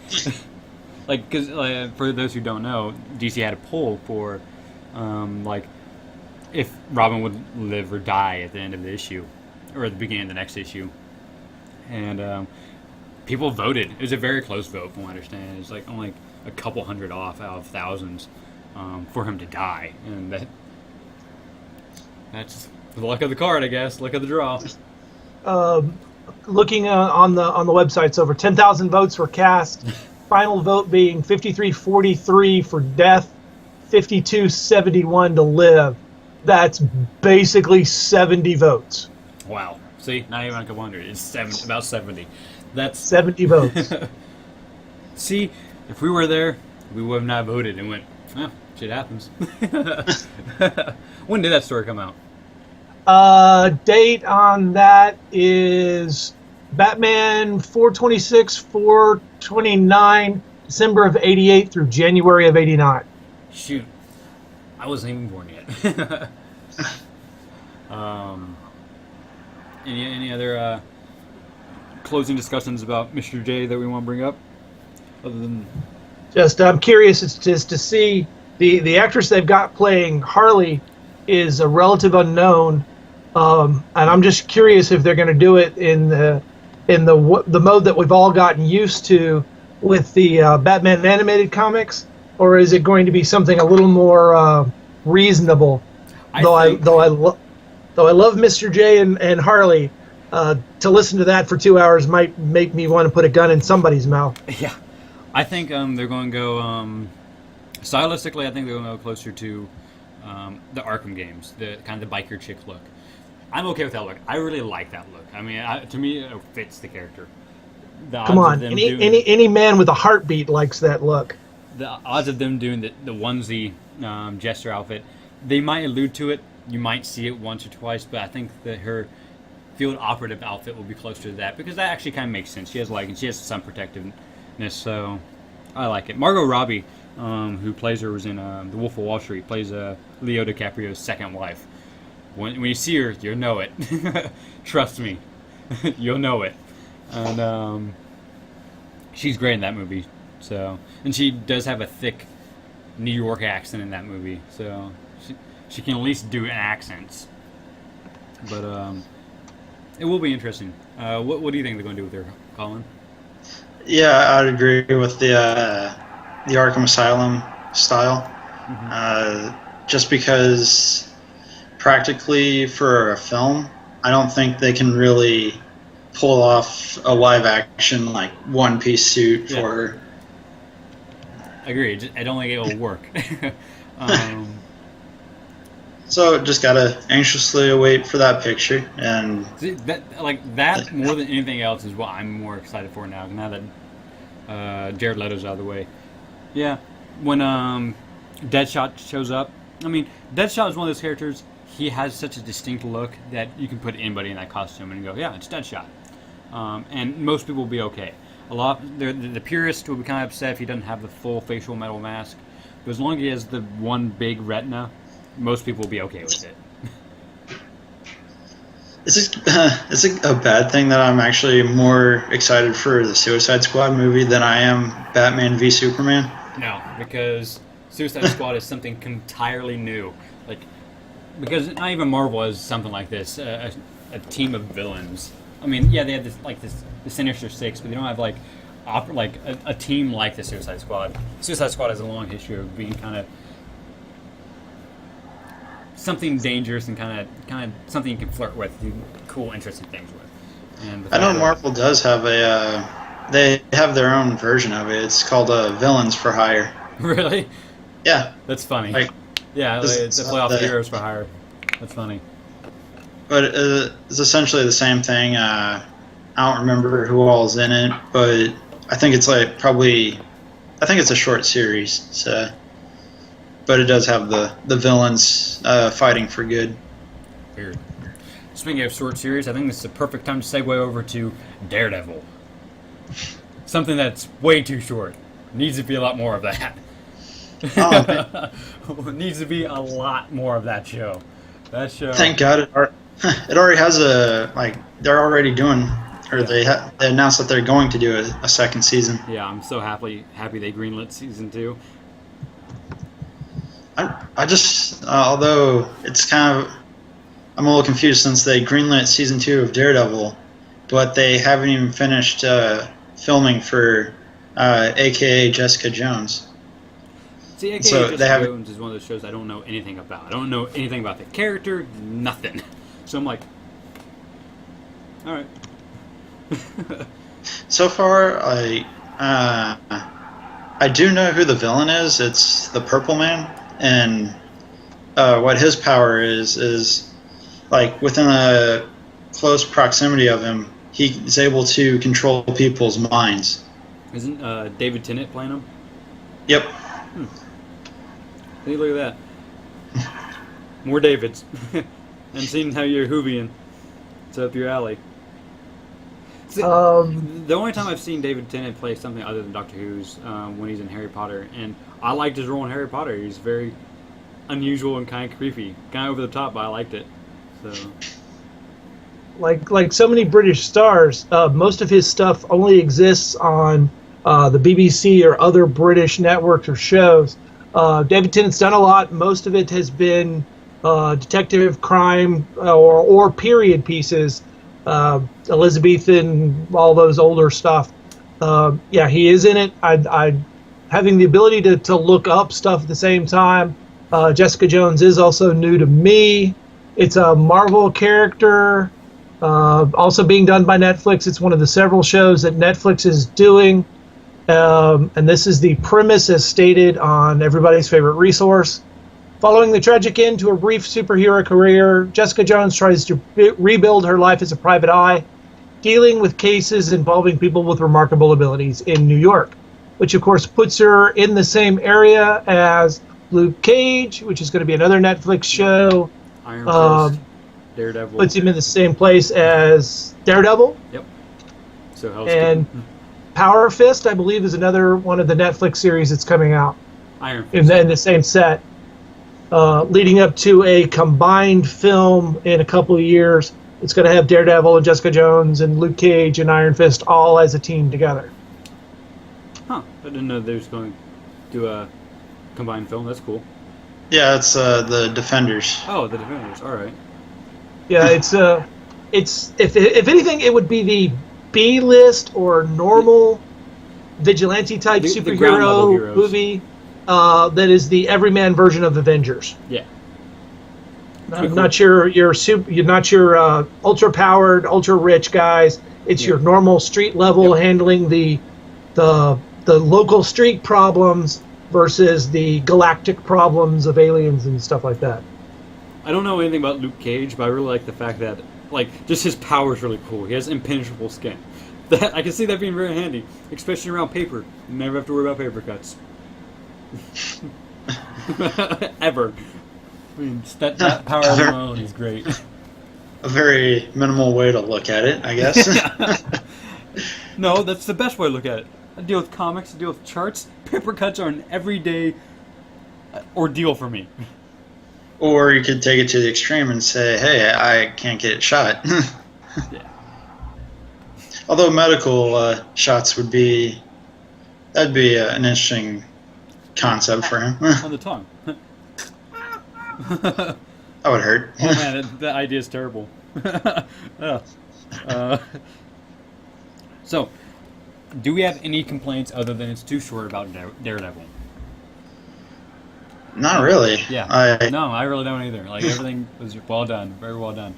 Because for those who don't know, DC had a poll for if Robin would live or die at the end of the issue, or at the beginning of the next issue, and people voted. It was a very close vote, from what I understand. It was like only a couple hundred off out of thousands for him to die, and that's the luck of the card, I guess. Luck of the draw. Looking on the websites, over 10,000 votes were cast. Final vote being 53-43 for death, 52-71 to live. That's basically 70 votes. Wow. See, not even a couple hundred. It's about 70. That's 70 votes. See, if we were there, we would have not voted and went, oh, shit happens. When did that story come out? Date on that is Batman 426, 429, December of 88 through January of 89. Shoot. I wasn't even born yet. Any other closing discussions about Mr. J that we want to bring up? Other than just, I'm curious just to see the actress they've got playing Harley is a relative unknown, and I'm just curious if they're going to do it in the mode that we've all gotten used to with the Batman animated comics, or is it going to be something a little more reasonable? Though I love Mr. J and Harley, to listen to that for 2 hours might make me want to put a gun in somebody's mouth. Yeah, I think they're going to go stylistically. I think they're going to go closer to the Arkham games, the kind of the biker chick look. I'm okay with that look. I really like that look. I mean, to me, it fits the character. Come on, any man with a heartbeat likes that look. The odds of them doing the onesie jester outfit, they might allude to it. You might see it once or twice, but I think that her field operative outfit will be closer to that, because that actually kind of makes sense. She has and she has sun protectiveness, so I like it. Margot Robbie, who plays her, was in The Wolf of Wall Street, plays Leo DiCaprio's second wife. When you see her, you'll know it. Trust me, you'll know it. And she's great in that movie. So, and she does have a thick New York accent in that movie, so she can at least do accents. But it will be interesting. What do you think they're going to do with her, Colin? Yeah, I'd agree with the Arkham Asylum style. Mm-hmm. Just because practically for a film, I don't think they can really pull off a live action like one-piece suit Yeah. for. Agreed. I don't think it'll work. So just gotta anxiously await for that picture, and See, that more than anything else is what I'm more excited for now. Now that Jared Leto's out of the way, yeah. When Deadshot shows up, I mean, Deadshot is one of those characters. He has such a distinct look that you can put anybody in that costume and go, yeah, it's Deadshot, and most people will be okay. The purist will be kind of upset if he doesn't have the full facial metal mask, but as long as he has the one big retina, most people will be okay with it. is it a bad thing that I'm actually more excited for the Suicide Squad movie than I am Batman v Superman? No, because Suicide Squad is something entirely new. Like, because not even Marvel has something like this, a team of villains. I mean, yeah, they have the Sinister Six, but they don't have a team like the Suicide Squad. Suicide Squad has a long history of being kind of something dangerous and kind of something you can flirt with, do cool, interesting things with. And I know Marvel does have they have their own version of it. It's called Villains for Hire. Really? Yeah. That's funny. Like, yeah, it's a playoff heroes for hire. That's funny. But it's essentially the same thing. I don't remember who all's in it, but I think it's it's a short series. So, but it does have the villains fighting for good. Weird. Speaking of short series, I think this is a perfect time to segue over to Daredevil. Something that's way too short. Needs to be a lot more of that. Needs to be a lot more of that show. That show. Thank God it already has they're already doing, or they announced that they're going to do a second season. Yeah, I'm so happy they greenlit season 2. I just although it's kind of, I'm a little confused since they greenlit season 2 of Daredevil, but they haven't even finished filming for AKA Jessica Jones. See, AKA So Jessica Jones is one of those shows I don't know anything about. I don't know anything about the character, nothing. So I'm like, all right. So far, I do know who the villain is. It's the Purple Man, and what his power is like within a close proximity of him, he's able to control people's minds. Isn't David Tennant playing him? Yep. Hey, look at that. More Davids. And seeing how you're Hoovian. It's up your alley. See, the only time I've seen David Tennant play something other than Doctor Who's when he's in Harry Potter, and I liked his role in Harry Potter. He's very unusual and kind of creepy, kind of over the top, but I liked it. So, like so many British stars, most of his stuff only exists on the BBC or other British networks or shows. David Tennant's done a lot. Most of it has been detective crime or period pieces, Elizabethan, all those older stuff. Yeah, he is in it. I having the ability to look up stuff at the same time. Jessica Jones is also new to me. It's a Marvel character, also being done by Netflix. It's one of the several shows that Netflix is doing. And this is the premise as stated on everybody's favorite resource. Following the tragic end to a brief superhero career, Jessica Jones tries to rebuild her life as a private eye, dealing with cases involving people with remarkable abilities in New York, which of course puts her in the same area as Luke Cage, which is going to be another Netflix show. Iron Fist, Daredevil. Puts him in the same place as Daredevil. Yep. So and Power Fist, I believe, is another one of the Netflix series that's coming out. Iron Fist. In the same set. Leading up to a combined film in a couple of years. It's going to have Daredevil and Jessica Jones and Luke Cage and Iron Fist all as a team together. Huh. I didn't know they was going to do a combined film. That's cool. Yeah, it's the Defenders. Oh, the Defenders. All right. Yeah, it's if anything, it would be the B-list or normal vigilante type superhero movie that is the everyman version of Avengers. Yeah. Not your super, you're not your ultra powered, ultra rich guys. It's your normal street level handling the local street problems versus the galactic problems of aliens and stuff like that. I don't know anything about Luke Cage, but I really like the fact that, like, just his power is really cool. He has impenetrable skin. That I can see that being very handy, especially around paper. You never have to worry about paper cuts. Ever. I mean, that power alone is great. A very minimal way to look at it, I guess. No, that's the best way to look at it. I deal with comics, I deal with charts. Paper cuts are an everyday ordeal for me. Or you could take it to the extreme and say, hey, I can't get it shot. Yeah. Although medical shots that'd be an interesting concept for him. On the tongue. That would hurt. Oh man, that idea is terrible. So, do we have any complaints other than it's too short about Daredevil? Not really. Yeah. No, I really don't either. Like, everything was well done. Very well done.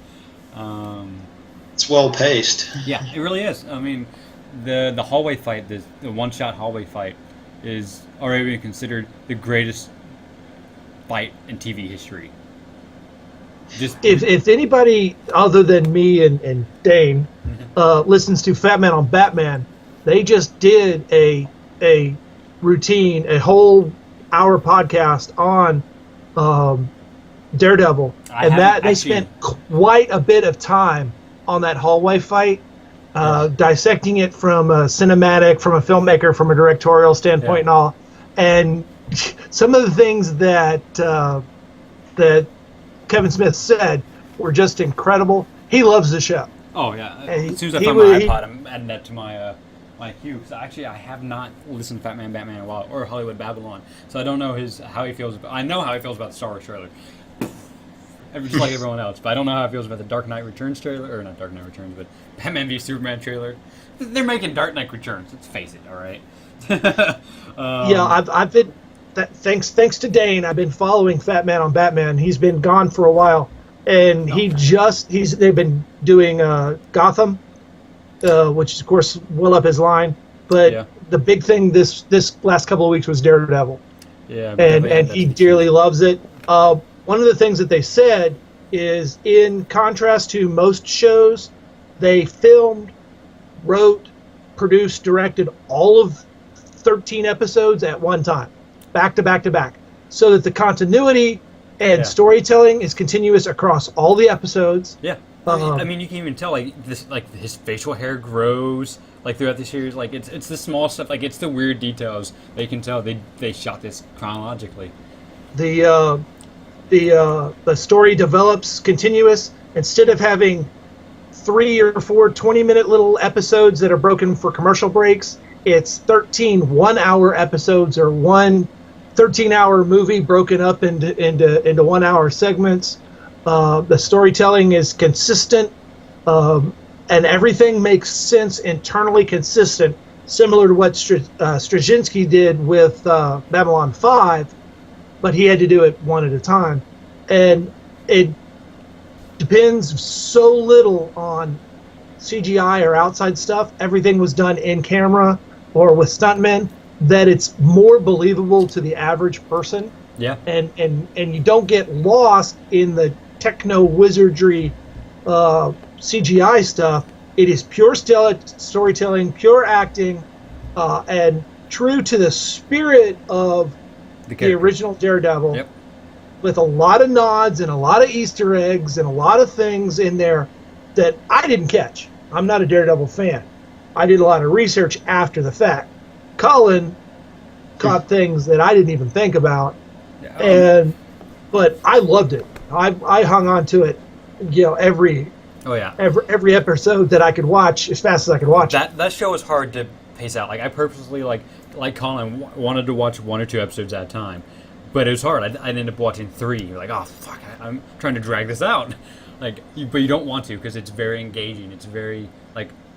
It's well paced. Yeah, it really is. I mean, the hallway fight, the one-shot hallway fight, is already considered the greatest fight in TV history. Just If anybody other than me and Dane listens to Fat Man on Batman, they just did a routine, a whole hour podcast on Daredevil, and that they spent quite a bit of time on that hallway fight, dissecting it from a cinematic, from a filmmaker, from a directorial standpoint, and all. And some of the things that that Kevin Smith said were just incredible. He loves the show. Oh yeah! As soon as I found my iPod, I'm adding that to my queue. Because actually, I have not listened to Fat Man, Batman in a while, or Hollywood Babylon, so I don't know how he feels. I know how he feels about the Star Wars trailer, just like everyone else. But I don't know how he feels about the Dark Knight Returns trailer, or not Dark Knight Returns, but Batman v Superman trailer. They're making Dark Knight Returns. Let's face it. All right. Yeah, I've been. Thanks to Dane, I've been following Fat Man on Batman. He's been gone for a while, and they've been doing Gotham, which is of course well up his line. But the big thing this last couple of weeks was Daredevil. Yeah, and he dearly loves it. One of the things that they said is, in contrast to most shows, they filmed, wrote, produced, directed all of 13 episodes at one time. Back to back to back, so that the continuity and storytelling is continuous across all the episodes. Yeah, I mean, you can even tell like his facial hair grows like throughout the series. Like it's the small stuff, like it's the weird details that you can tell they shot this chronologically. The story develops continuous instead of having 3 or 4 20-minute little episodes that are broken for commercial breaks. It's 13 1-hour episodes, or one 13-hour movie broken up into 1-hour segments. The storytelling is consistent, and everything makes sense, internally consistent, similar to what Straczynski did with Babylon 5, but he had to do it one at a time. And it depends so little on CGI or outside stuff. Everything was done in camera or with stuntmen, that it's more believable to the average person. Yeah. And you don't get lost in the techno wizardry CGI stuff. It is pure storytelling, pure acting, and true to the spirit of the original Daredevil. Yep. With a lot of nods and a lot of Easter eggs and a lot of things in there that I didn't catch. I'm not a Daredevil fan. I did a lot of research after the fact. Cullen caught things that I didn't even think about, but I loved it. I hung on to it, every episode that I could watch as fast as I could watch. That show was hard to pace out. Like I purposely like Colin wanted to watch 1 or 2 episodes at a time, but it was hard. I ended up watching 3. You're like, oh fuck, I'm trying to drag this out. But you don't want to, because it's very engaging. It's very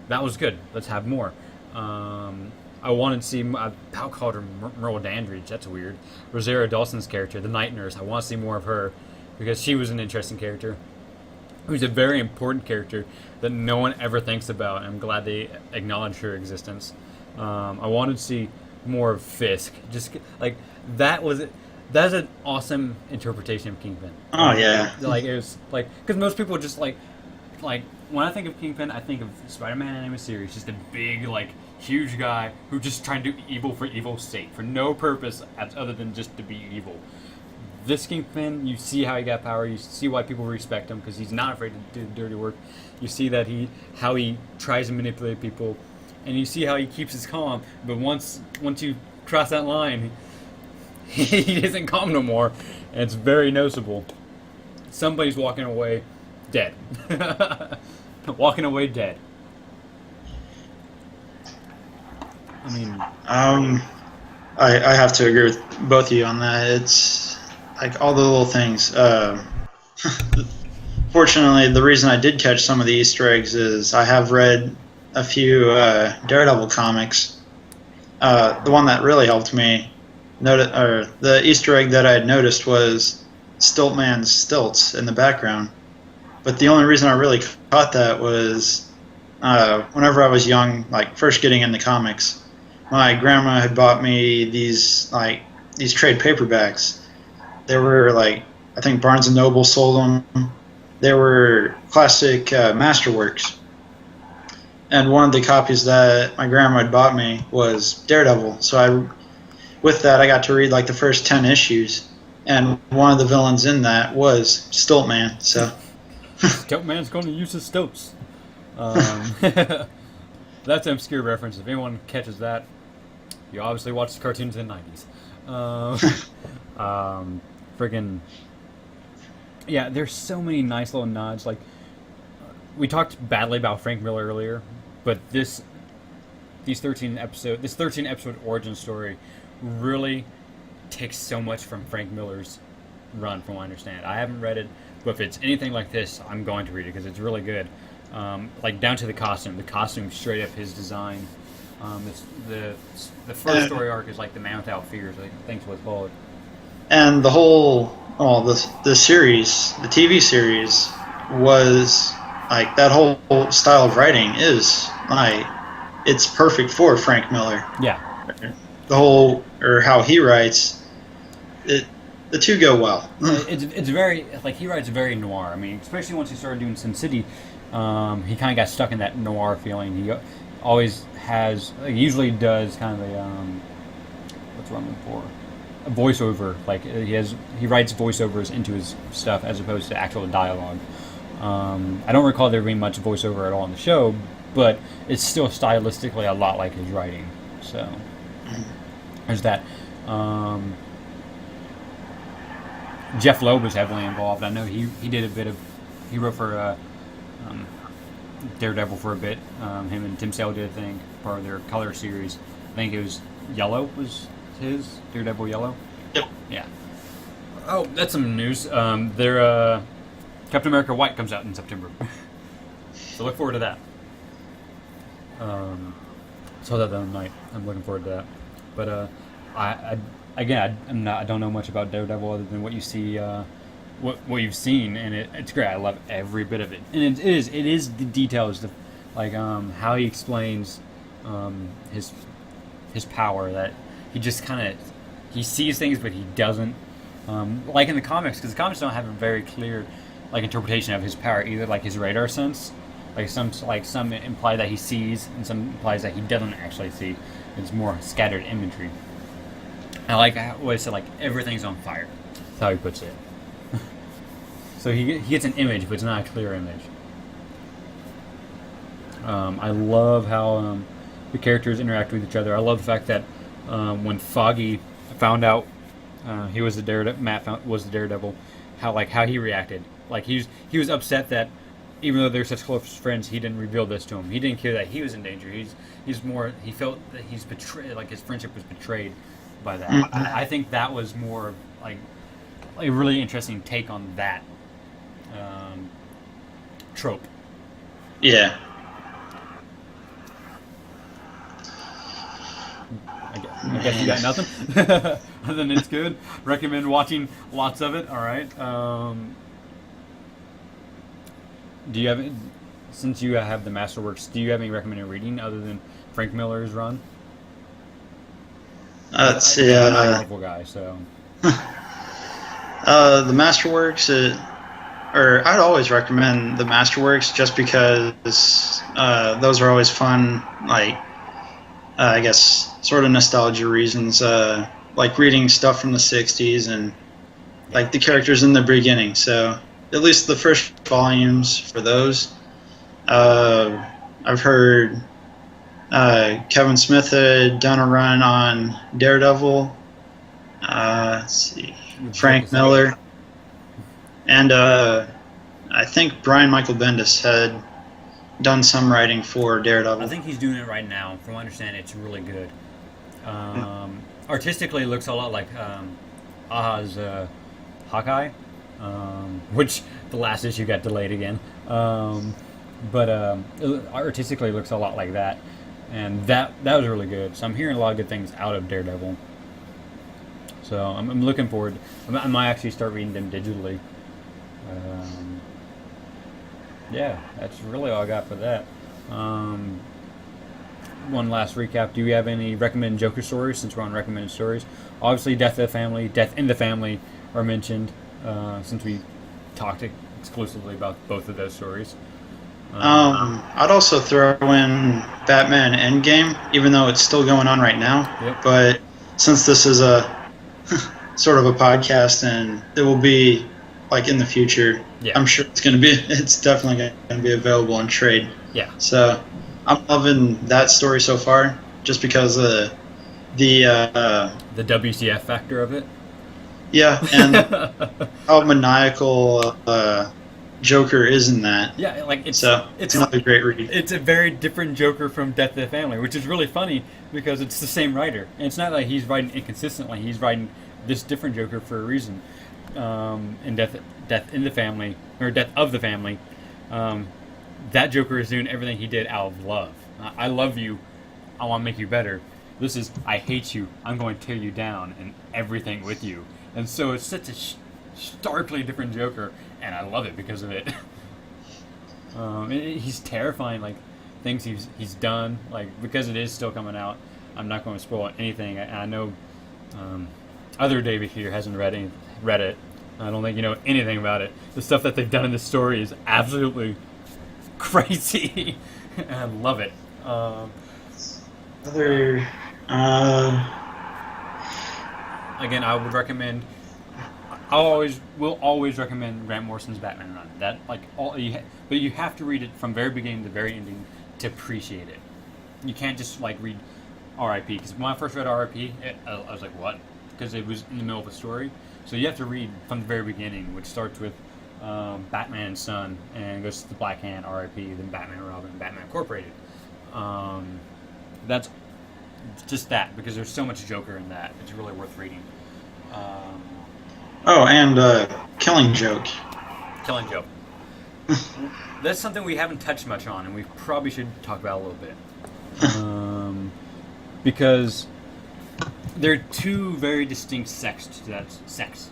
that was good. Let's have more. I wanted to see. Pal called her Merle Dandridge. That's weird. Rosario Dawson's character, the night nurse. I want to see more of her. because she was an interesting character. Who's a very important character that no one ever thinks about. And I'm glad they acknowledged her existence. I wanted to see more of Fisk. Just like that's an awesome interpretation of Kingpin. Oh yeah. Like it was like because most people just like when I think of Kingpin, I think of Spider-Man animated series, just a big like huge guy who just trying to do evil for evil's sake, for no purpose other than just to be evil. This Kingpin, you see how he got power. You see why people respect him because he's not afraid to do dirty work. You see that how he tries to manipulate people, and you see how he keeps his calm. But once you cross that line, he isn't calm no more, and it's very noticeable. Somebody's walking away dead. Walking away dead. I mean, I have to agree with both of you on that. It's like all the little things. Fortunately, the reason I did catch some of the Easter eggs is I have read a few Daredevil comics. The one that really helped me the Easter egg that I had noticed was Stiltman's stilts in the background. But the only reason I really caught that was whenever I was young, like first getting into comics, my grandma had bought me these trade paperbacks. They were like, I think Barnes and Noble sold them. They were classic masterworks. And one of the copies that my grandma had bought me was Daredevil. So with that, I got to read like the first 10 issues. And one of the villains in that was Stiltman. So Stiltman's going to use his stilts. That's an obscure reference. If anyone catches that, you obviously watched the cartoons in the 90s. Friggin' yeah, there's so many nice little nods. Like we talked badly about Frank Miller earlier, but this 13 episode origin story really takes so much from Frank Miller's run, from what I understand. I haven't read it, but if it's anything like this, I'm going to read it because it's really good. Like down to the costume. The costume straight up his design. The first story arc is like the Man Without Fears, I think is what it's called. And the whole the series, the TV series, was like that whole style of writing is like it's perfect for Frank Miller. Yeah. The whole or how he writes, the two go well. It's very like he writes very noir. I mean, especially once he started doing Sin City, he kind of got stuck in that noir feeling. He always has, usually does kind of a what's the wrong word for? A voiceover. Like he writes voiceovers into his stuff as opposed to actual dialogue. I don't recall there being much voiceover at all in the show, but it's still stylistically a lot like his writing. So there's that. Jeff Loeb was heavily involved. I know he did a bit of, he wrote for Daredevil for a bit. Him and Tim Sale did, I think, part of their color series. I think it was Yellow was his, Daredevil Yellow. Yep. Yeah. Oh, that's some news. Their Captain America White comes out in September. So look forward to that. Saw that the other night. I'm looking forward to that. But I don't know much about Daredevil other than what you see, what you've seen, and it's great. I love every bit of it, and it is the details, like how he explains his power, that he just kind of he sees things but he doesn't, like in the comics, because the comics don't have a very clear like interpretation of his power, either like his radar sense, like some imply that he sees and some implies that he doesn't actually see. It's more scattered imagery. I like what he said, like everything's on fire. That's how he puts it. So he gets an image, but it's not a clear image. I love how the characters interact with each other. I love the fact that when Foggy found out he was the Daredevil, Matt was the Daredevil, how he reacted. Like he was upset that even though they're such close friends, he didn't reveal this to him. He didn't care that he was in danger. He felt that he's betrayed, like his friendship was betrayed by that. Mm-hmm. I think that was more like a really interesting take on that trope. Yeah. I guess you got nothing. Other than it's good. Recommend watching lots of it. All right. Do you have, since you have the Masterworks, do you have any recommended reading other than Frank Miller's run? Let's see. I'm not a Marvel guy, so. The Masterworks, or I'd always recommend the Masterworks just because those are always fun. Like, I guess, sort of nostalgia reasons. Like reading stuff from the '60s and like the characters in the beginning. So at least the first volumes for those. I've heard Kevin Smith had done a run on Daredevil. Let's see, Frank Miller, and I think Brian Michael Bendis had done some writing for Daredevil. I think he's doing it right now. From what I understand, it's really good. Artistically, it looks a lot like Aha's Hawkeye, which the last issue got delayed again. But artistically, it looks a lot like that, and that was really good. So I'm hearing a lot of good things out of Daredevil. So I'm looking forward. I might actually start reading them digitally. Yeah, that's really all I got for that. One last recap. Do you have any recommended Joker stories, since we're on recommended stories? Obviously, Death in the Family are mentioned, since we talked exclusively about both of those stories. I'd also throw in Batman Endgame, even though it's still going on right now. Yep. But since this is a sort of a podcast and it will be like in the future, Yeah. I'm sure it's definitely going to be available in trade. Yeah. So I'm loving that story so far, just because the WCF factor of it. Yeah, and how maniacal Joker is in that. Yeah, like it's another great read. It's a very different Joker from Death of the Family, which is really funny because it's the same writer, and it's not like he's writing inconsistently. He's writing this different Joker for a reason. In Death in the Family, or Death of the Family, that Joker is doing everything he did out of love. I love you. I want to make you better. This is, I hate you. I'm going to tear you down and everything with you. And so it's such a starkly different Joker, and I love it because of it. He's terrifying, like things he's done, like because it is still coming out. I'm not going to spoil anything. I know other David here hasn't read it. I don't think you know anything about it. The stuff that they've done in this story is absolutely crazy. And I love it. Again, I would recommend. Will always recommend Grant Morrison's Batman run. That but you have to read it from very beginning to very ending to appreciate it. You can't just like read R.I.P. Because when I first read R.I.P., I was like, what? Because it was in the middle of a story. So you have to read from the very beginning, which starts with Batman and Son, and goes to the Black Hand, R.I.P., then Batman and Robin, Batman Incorporated. That's just that, because there's so much Joker in that. It's really worth reading. And Killing Joke. Killing Joke. That's something we haven't touched much on, and we probably should talk about a little bit. Because there are two very distinct sects to that sect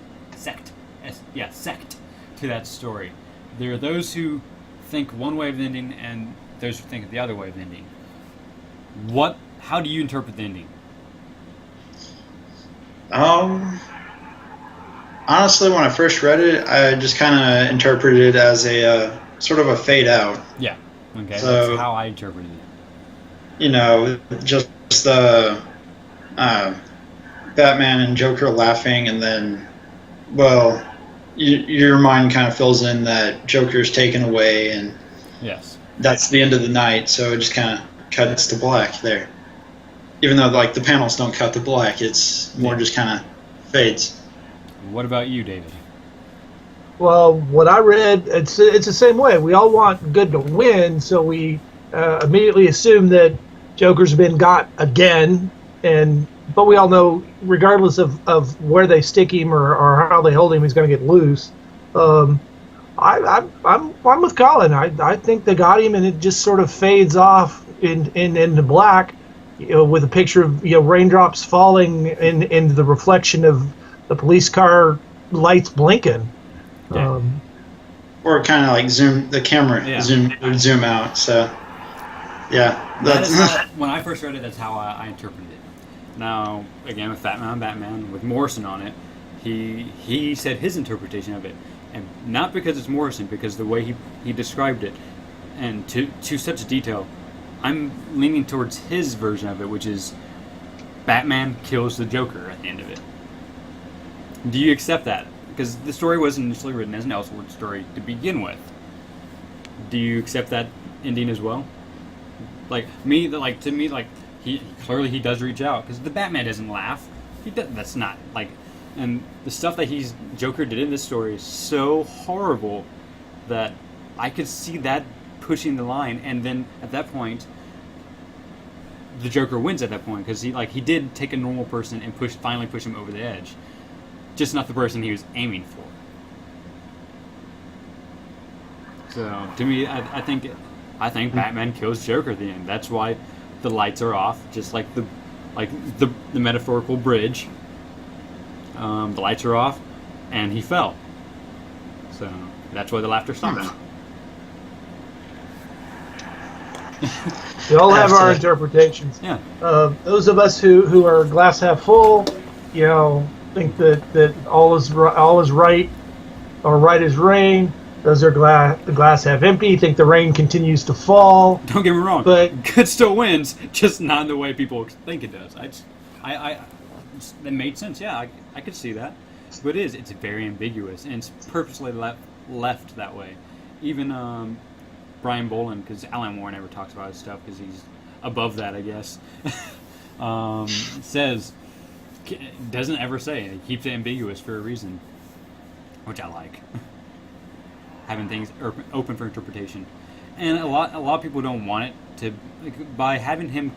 to that story. There are those who think one way of the ending, and those who think the other way of the ending. How do you interpret the ending? Honestly, when I first read it, I just kind of interpreted it as a sort of a fade out. Yeah. Okay. So, that's how I interpreted it. You know, just the Batman and Joker laughing, and then, well, your mind kind of fills in that Joker's taken away, and yes, that's the end of the night. So it just kind of cuts to black there. Even though like the panels don't cut to black, it's more just kind of fades. What about you, David? Well, what I read, it's the same way. We all want good to win, so we immediately assume that Joker's been got again, but we all know, regardless of where they stick him or how they hold him, he's going to get loose. I'm with Colin. I think they got him, and it just sort of fades off into black. with a picture of raindrops falling into the reflection of the police car lights blinking. Yeah. Or kind of like the camera would zoom out. So, yeah. That is how, when I first read it, that's how I interpreted it. Now, again, with Batman, with Morrison on it, he said his interpretation of it. And not because it's Morrison, because the way he described it, and to such detail, I'm leaning towards his version of it, which is Batman kills the Joker at the end of it. Do you accept that? Because the story was initially written as an Elseworld story to begin with. Do you accept that ending as well? To me, he clearly does reach out, because the Batman doesn't laugh. That's not and the stuff that Joker did in this story is so horrible that I could see that pushing the line, and then at that point, the Joker wins at that point, because he did take a normal person and finally push him over the edge. Just not the person he was aiming for. So to me, I think Batman kills Joker at the end. That's why the lights are off, just like the metaphorical bridge. The lights are off, and he fell. So that's why the laughter stops. We all have our interpretations. Yeah. Those of us who are glass half full, think that all is right, or right is rain. Those are the glass half empty. Think the rain continues to fall. Don't get me wrong, but good still wins, just not in the way people think it does. That made sense. Yeah, I could see that, but it's very ambiguous, and it's purposely left that way. Even Brian Boland, because Alan Moore never talks about his stuff because he's above that, I guess. Doesn't ever say it. He keeps it ambiguous for a reason, which I like. Having things open for interpretation, and a lot of people don't want it to. By having him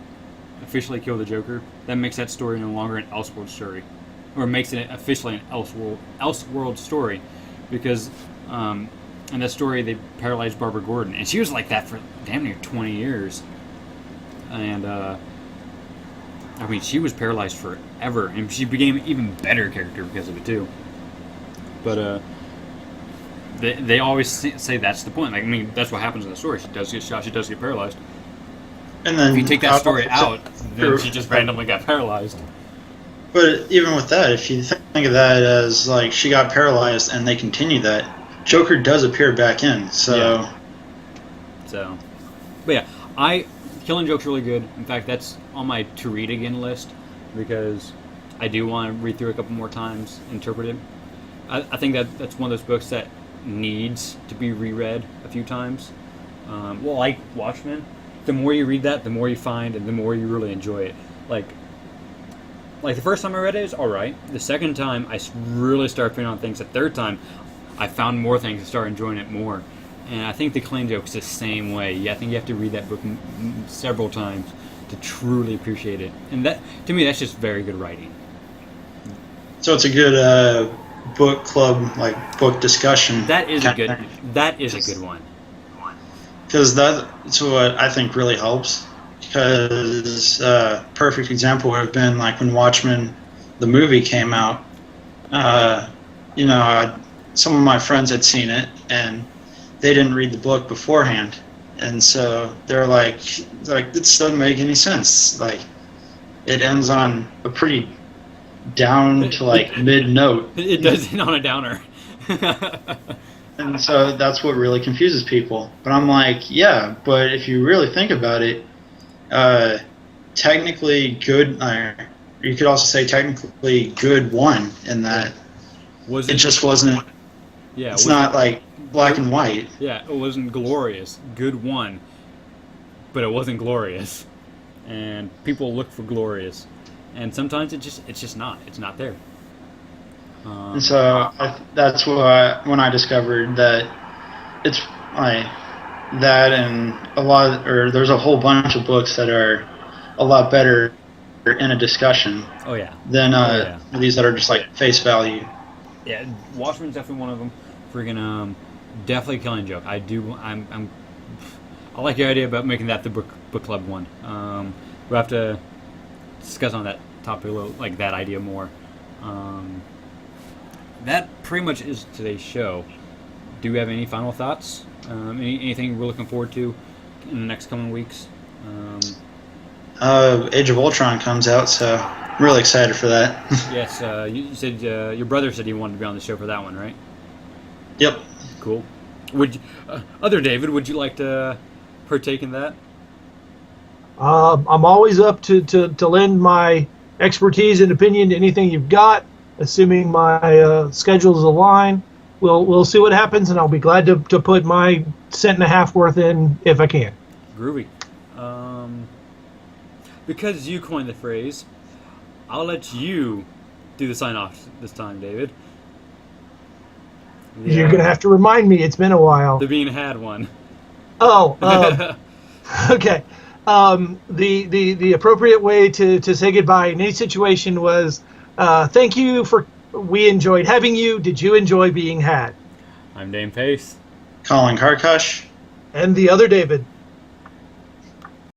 officially kill the Joker, that makes that story no longer an Elseworld story, or makes it officially an Elseworld story, because in that story they paralyzed Barbara Gordon, and she was like that for damn near 20 years, and she was paralyzed forever, and she became an even better character because of it too. But they always say that's the point. That's what happens in the story. She does get shot. She does get paralyzed. And then if you take that story out, then she just randomly got paralyzed. But even with that, if you think of that as she got paralyzed and they continue that, Joker does appear back in. So, but yeah, Killing Joke's really good. In fact, that's on my to read again list, because I do want to read through it a couple more times, interpret it. I think that's one of those books that needs to be reread a few times. Like Watchmen, the more you read that, the more you find, and the more you really enjoy it. Like the first time I read it, it's all right. The second time, I really started putting on things. The third time, I found more things and started enjoying it more. And I think The Killing Joke's the same way. I think you have to read that book several times to truly appreciate it. And that, to me, that's just very good writing. So it's a good book club, book discussion. That is a good one. Because that's what I think really helps. Because perfect example would have been when Watchmen, the movie, came out. Some of my friends had seen it, and they didn't read the book beforehand, and so they're like, this doesn't make any sense. It ends on a pretty down to mid note. It does end on a downer. And so that's what really confuses people. But I'm like, yeah, but if you really think about it, technically good, you could also say technically good won in that. It just wasn't. Yeah, it's not black and white. Yeah, it wasn't glorious. Good won, but it wasn't glorious. And people look for glorious, and sometimes it's just not. It's not there. And so that's why when I discovered that it's that, and there's a whole bunch of books that are a lot better in a discussion. Oh yeah. Than these that are just face value. Yeah, Watchmen's definitely one of them. Freaking definitely Killing Joke. I like your idea about making that the book club one. We'll have to discuss on that topic a little, like that idea more. That pretty much is today's show. Do you have any final thoughts? Anything we're looking forward to in the next coming weeks? Age of Ultron comes out, so I'm really excited for that. Yes, you said your brother said he wanted to be on the show for that one, right? Yep. Cool. Would you, other David? Would you like to partake in that? I'm always up to lend my expertise and opinion to anything you've got, assuming my schedules align. We'll see what happens, and I'll be glad to put my cent and a half worth in if I can. Groovy. Because you coined the phrase, I'll let you do the sign off this time, David. You're gonna have to remind me. It's been a while. The being had one. Oh, okay. The appropriate way to say goodbye in any situation was, thank you for. We enjoyed having you. Did you enjoy being had? I'm Dame Pace. Colin Karkash. And the other David.